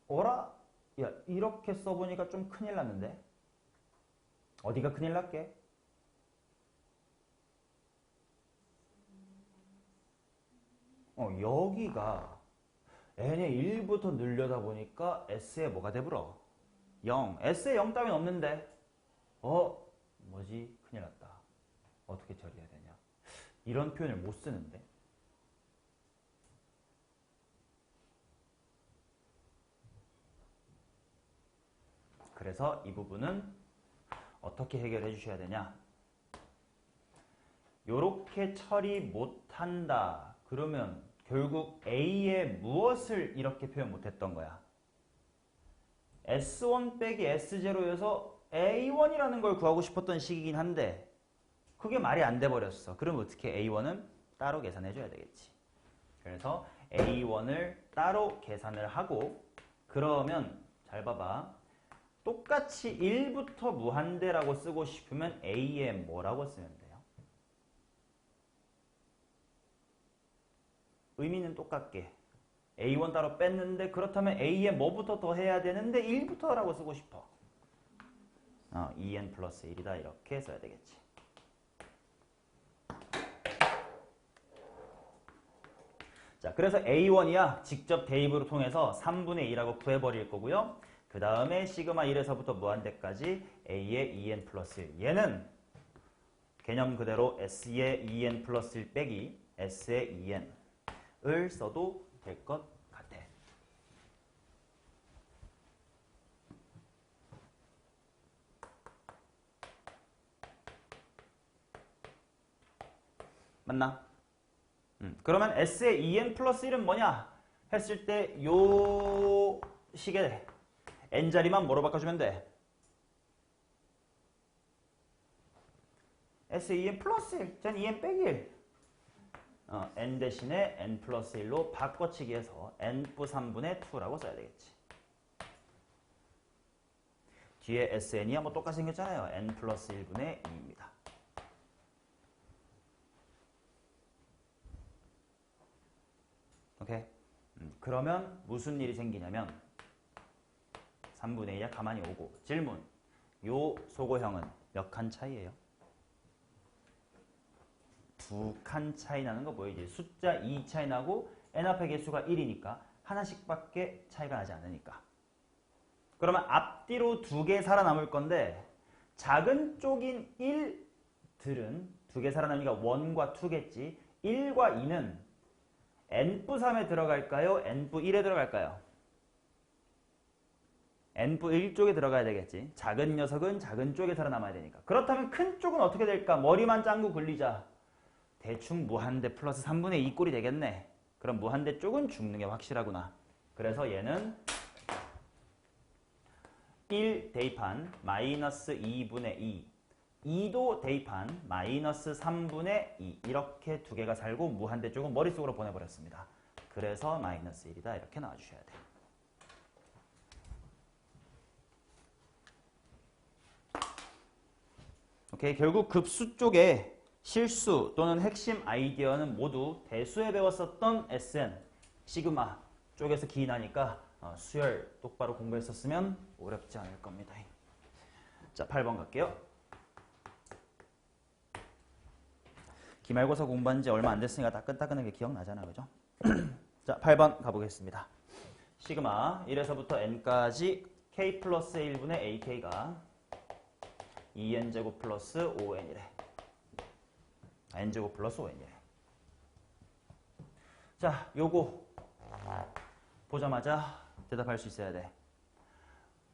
어라? 야, 이렇게 써보니까 좀 큰일 났는데? 어디가 큰일 났게? 여기가 n의 1부터 늘려다 보니까 s에 뭐가 돼버려? 0. s에 0 따윈 없는데? 뭐지? 큰일 났다. 어떻게 처리해야 되냐? 이런 표현을 못 쓰는데? 그래서 이 부분은 어떻게 해결해 주셔야 되냐? 요렇게 처리 못한다. 그러면 결국 A의 무엇을 이렇게 표현 못했던 거야? S1 빼기 S0여서 A1이라는 걸 구하고 싶었던 식이긴 한데 그게 말이 안 돼 버렸어. 그럼 어떻게 A1은 따로 계산해 줘야 되겠지. 그래서 A1을 따로 계산을 하고 그러면 잘 봐봐. 똑같이 1부터 무한대라고 쓰고 싶으면 A에 뭐라고 쓰면 돼요? 의미는 똑같게 A1 따로 뺐는데 그렇다면 A에 뭐부터 더 해야 되는데 1부터라고 쓰고 싶어. 2n 플러스 1이다 이렇게 써야 되겠지. 자, 그래서 A1이야 직접 대입으로 통해서 3분의 2라고 구해버릴 거고요. 그 다음에 시그마 1에서부터 무한대까지 A의 2n 플러스 1. 얘는 개념 그대로 S의 2n 플러스 1 빼기 S의 2n을 써도 될 것 같아. 맞나? 그러면 S의 2n 플러스 1은 뭐냐? 했을 때 요 식의 n자리만 뭐로 바꿔주면 돼? S의 2n 플러스 1, 전 2n 빼기 1. n 대신에 n 플러스 1로 바꿔치기 해서 n뿌 3분의 2라고 써야 되겠지. 뒤에 sn이야 뭐 똑같이 생겼잖아요. n 플러스 1분의 2입니다. 오케이? 그러면 무슨 일이 생기냐면 3분의 2야 가만히 오고. 질문. 요 소고형은 몇 칸 차이예요? 2칸 차이 나는 거 보이지? 숫자 2 차이 나고 n 앞의 개수가 1이니까 하나씩밖에 차이가 나지 않으니까. 그러면 앞뒤로 2개 살아남을 건데 작은 쪽인 1들은 2개 살아남으니까 1과 2겠지. 1과 2는 n-3에 들어갈까요? n-1에 들어갈까요? n-1 쪽에 들어가야 되겠지. 작은 녀석은 작은 쪽에 살아남아야 되니까. 그렇다면 큰 쪽은 어떻게 될까? 머리만 짱구 굴리자. 대충 무한대 플러스 3분의 2 꼴이 되겠네. 그럼 무한대 쪽은 죽는 게 확실하구나. 그래서 얘는 1 대입한 마이너스 2분의 2, 2도 대입한 마이너스 3분의 2 이렇게 두 개가 살고 무한대 쪽은 머릿속으로 보내버렸습니다. 그래서 마이너스 1이다 이렇게 나와주셔야 돼요. 오케이, 결국 급수 쪽에 실수 또는 핵심 아이디어는 모두 대수에 배웠었던 SN, 시그마 쪽에서 기인하니까 수열 똑바로 공부했었으면 어렵지 않을 겁니다. 자, 8번 갈게요. 기말고사 공부한 지 얼마 안 됐으니까 따끈따끈하게 기억나잖아, 그죠? 자, 8번 가보겠습니다. 시그마 1에서부터 n까지 k 플러스 1분의 ak가 2n제곱 플러스 5n이래. n제곱 플러스 5n이래. 자, 요거 보자마자 대답할 수 있어야 돼.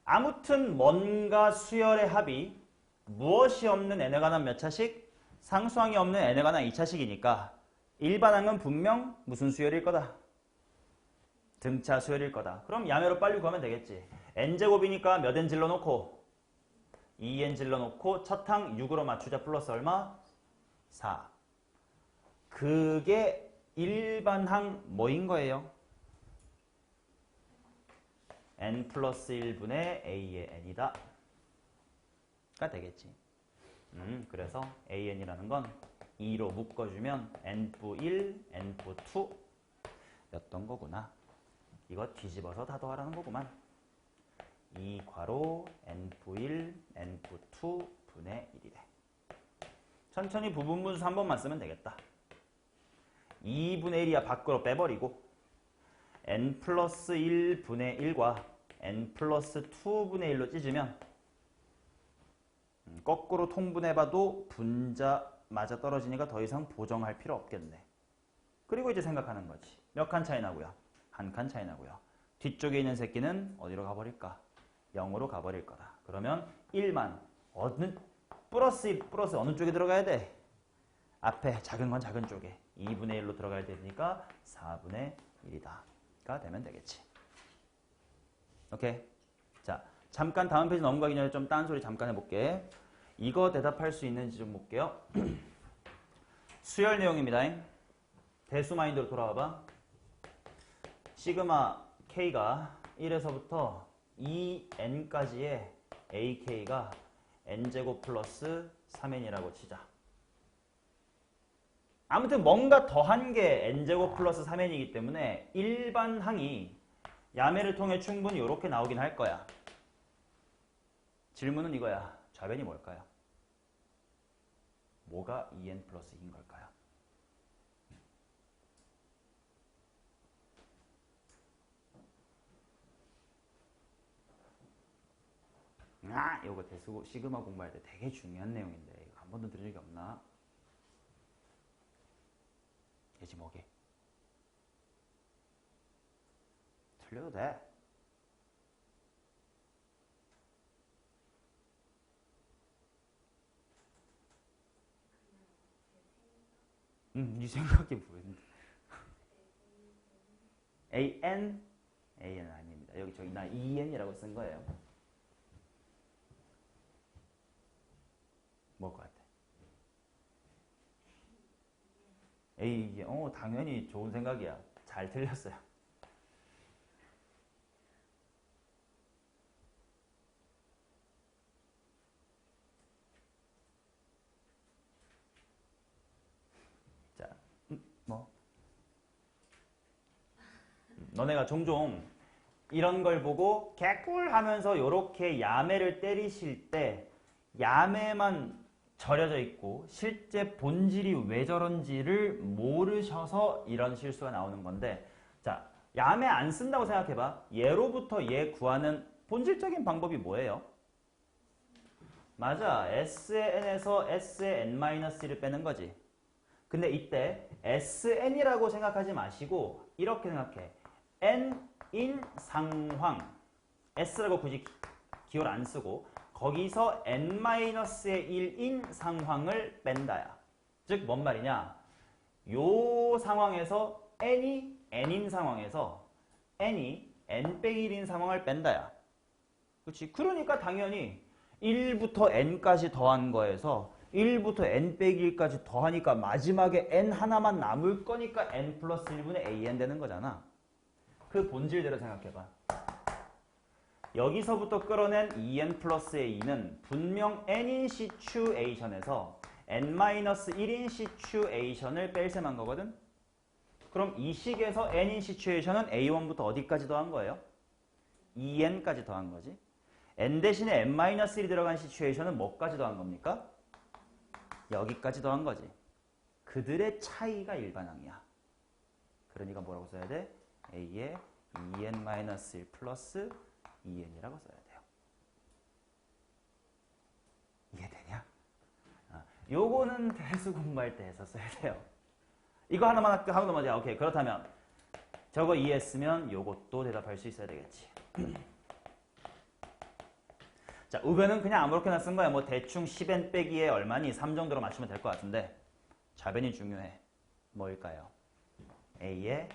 아무튼 뭔가 수열의 합이 무엇이 없는 n에 관한 몇 차식? 상수항이 없는 n에 관한 2차식이니까 일반항은 분명 무슨 수열일 거다? 등차 수열일 거다. 그럼 야매로 빨리 구하면 되겠지. n제곱이니까 몇 n 질러놓고 2n 질러놓고 첫 항 6으로 맞추자. 플러스 얼마? 4. 그게 일반항 뭐인 거예요? n 플러스 1분의 a의 n이다 가 되겠지. 그래서 an이라는 건 2로 묶어주면 n부1, n부2 였던 거구나. 이거 뒤집어서 다 더하라는 거구만. 2 괄호 n부1, n부2 분의 1이래. 천천히 부분분수 한 번만 쓰면 되겠다. 2분의 1이야 밖으로 빼버리고 n 플러스 1분의 1과 n 플러스 2분의 1로 찢으면 거꾸로 통분해봐도 분자 맞아 떨어지니까 더 이상 보정할 필요 없겠네. 그리고 이제 생각하는 거지. 몇 칸 차이 나고요? 한 칸 차이 나고요. 뒤쪽에 있는 새끼는 어디로 가버릴까? 0으로 가버릴 거다. 그러면 1만 어느 플러스 1 플러스 어느 쪽에 들어가야 돼? 앞에 작은 건 작은 쪽에 2분의 1로 들어가야 되니까 4분의 1이다 가 되면 되겠지. 오케이. 자, 잠깐 다음 페이지 넘어가기 전에 좀 딴소리 잠깐 해볼게. 이거 대답할 수 있는지 좀 볼게요. 수열 내용입니다. 대수 마인드로 돌아와봐. 시그마 k가 1에서부터 2n까지의 ak가 n제곱 플러스 3n이라고 치자. 아무튼 뭔가 더한 게 n제곱 플러스 3n이기 때문에 일반 항이 야매를 통해 충분히 이렇게 나오긴 할 거야. 질문은 이거야. 좌변이 뭘까요? 뭐가 2n 플러스 2인 걸까요? 이거 대수 시그마 공부할 때 되게 중요한 내용인데 이거 한 번도 들은 적이 없나? 예지 뭐게? 틀려도 돼. 네 생각이 뭐였는데? AN? AN 아닙니다. 여기 저기 나 EN이라고 쓴 거예요. 뭘 것 같아? A, 당연히 좋은 생각이야. 잘 틀렸어요. 자, 뭐? 너네가 종종 이런 걸 보고 개꿀 하면서 요렇게 야매를 때리실 때 야매만 절여져 있고 실제 본질이 왜 저런지를 모르셔서 이런 실수가 나오는 건데, 자, 야매 안 쓴다고 생각해봐. 얘로부터 얘 구하는 본질적인 방법이 뭐예요? 맞아. S의 n에서 S의 n-1을 빼는 거지. 근데 이때 Sn이라고 생각하지 마시고 이렇게 생각해. n인 상황. S라고 굳이 기호를 안 쓰고 거기서 n-의 1인 상황을 뺀다야. 즉 뭔 말이냐? 요 상황에서 n이 n인 상황에서 n이 n-1인 상황을 뺀다야. 그렇지? 그러니까 당연히 1부터 n까지 더한 거에서 1부터 n-1까지 더하니까 마지막에 n 하나만 남을 거니까 n 플러스 1분의 an 되는 거잖아. 그 본질대로 생각해봐. 여기서부터 끌어낸 2n 플러스 a는 분명 n인 시츄에이션에서 n-1인 시츄에이션을 뺄셈한 거거든? 그럼 이 식에서 n인 시츄에이션은 a1부터 어디까지 더한 거예요? 2n까지 더한 거지. n 대신에 n-1이 들어간 시츄에이션은 뭐까지 더한 겁니까? 여기까지 더한 거지. 그들의 차이가 일반항이야. 그러니까 뭐라고 써야 돼? a에 2n-1 플러스 2n이라고 써야 돼요. 이해되냐? 요거는 대수 공부할 때 했었어야 돼요. 이거 하나만 하고 넘어가자. 오케이. 그렇다면 저거 이해했으면 요것도 대답할 수 있어야 되겠지. 자, 우변은 그냥 아무렇게나 쓴 거야. 뭐 대충 10n 빼기에 얼마니? 3 정도로 맞추면 될 것 같은데 좌변이 중요해. 뭘까요? a에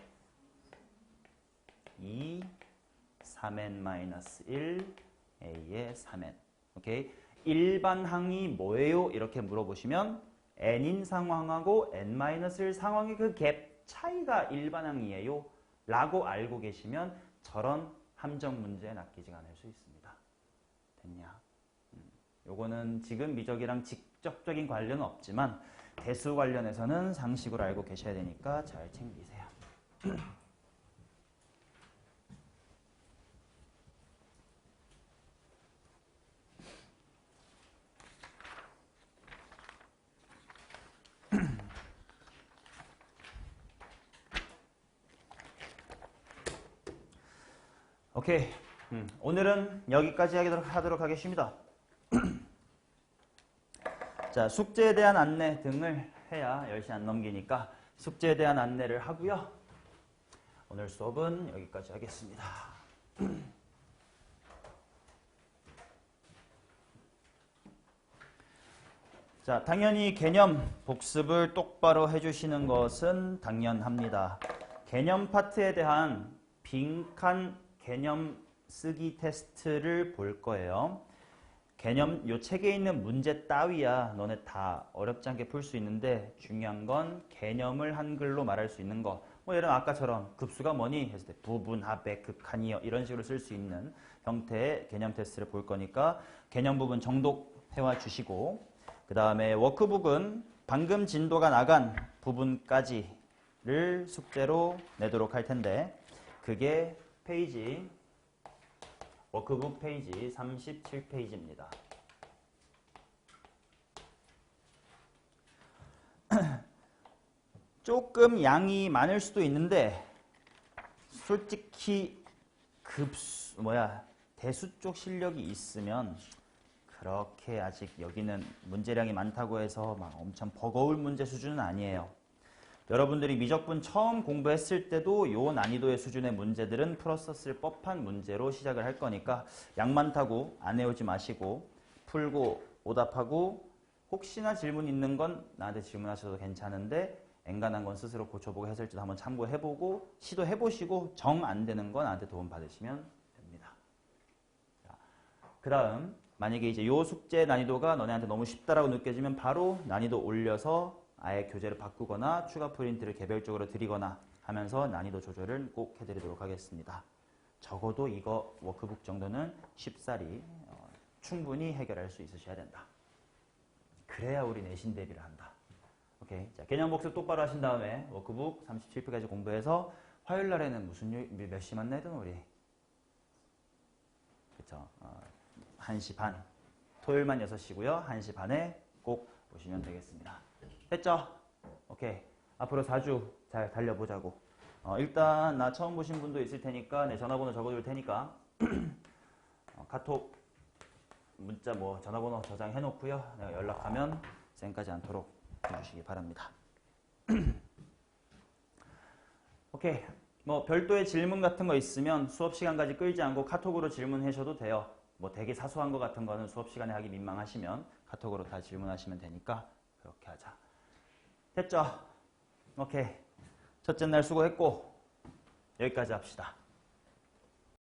2 3n-1 a의 3n. 오케이? 일반항이 뭐예요? 이렇게 물어보시면 n인 상황하고 n-1 상황의 그 갭 차이가 일반항이에요 라고 알고 계시면 저런 함정 문제에 낚이지 않을 수 있습니다. 됐냐? 요거는 지금 미적이랑 직접적인 관련은 없지만 대수 관련해서는 상식으로 알고 계셔야 되니까 잘 챙기세요. 오케이. 오늘은 여기까지 하도록 하겠습니다. 자, 숙제에 대한 안내 등을 해야 10시 안 넘기니까 숙제에 대한 안내를 하고요. 오늘 수업은 여기까지 하겠습니다. 자, 당연히 개념 복습을 똑바로 해주시는 것은 당연합니다. 개념 파트에 대한 빈칸 개념 쓰기 테스트를 볼 거예요. 개념, 요 책에 있는 문제 따위야 너네 다 어렵지 않게 풀 수 있는데 중요한 건 개념을 한글로 말할 수 있는 거. 뭐 예를 들어 아까처럼 급수가 뭐니? 했을 때 부분, 합의, 극한이요. 이런 식으로 쓸 수 있는 형태의 개념 테스트를 볼 거니까 개념 부분 정독해와 주시고 그 다음에 워크북은 방금 진도가 나간 부분까지를 숙제로 내도록 할 텐데 그게 페이지 워크북 페이지 37페이지입니다. 조금 양이 많을 수도 있는데 솔직히 대수 쪽 실력이 있으면 그렇게 아직 여기는 문제량이 많다고 해서 막 엄청 버거울 문제 수준은 아니에요. 여러분들이 미적분 처음 공부했을 때도 요 난이도의 수준의 문제들은 풀었었을 법한 문제로 시작을 할 거니까 양 많다고 안 해오지 마시고 풀고 오답하고 혹시나 질문 있는 건 나한테 질문하셔도 괜찮은데 엔간한 건 스스로 고쳐보고 해설지도 한번 참고해보고 시도해보시고 정 안 되는 건 나한테 도움 받으시면 됩니다. 그 다음 만약에 이제 요 숙제 난이도가 너네한테 너무 쉽다라고 느껴지면 바로 난이도 올려서 아예 교재를 바꾸거나 추가 프린트를 개별적으로 드리거나 하면서 난이도 조절을 꼭 해드리도록 하겠습니다. 적어도 이거 워크북 정도는 쉽사리 충분히 해결할 수 있으셔야 된다. 그래야 우리 내신 대비를 한다. 오케이. 자, 개념 복습 똑바로 하신 다음에 워크북 37페이지 공부해서 화요일 날에는 몇 시만 내든 우리 1시 반. 토요일만 6시고요. 1시 반에 꼭 오시면 되겠습니다. 됐죠? 오케이. 앞으로 4주 잘 달려보자고. 일단 나 처음 보신 분도 있을 테니까 내 전화번호 적어둘 테니까 카톡 문자 전화번호 저장해 놓고요. 내가 연락하면 쌩까지 않도록 해주시기 바랍니다. 오케이. 별도의 질문 같은 거 있으면 수업 시간까지 끌지 않고 카톡으로 질문하셔도 돼요. 되게 사소한 거 같은 거는 수업 시간에 하기 민망하시면 카톡으로 다 질문하시면 되니까 그렇게 하자. 됐죠? 오케이. 첫째 날 수고했고 여기까지 합시다.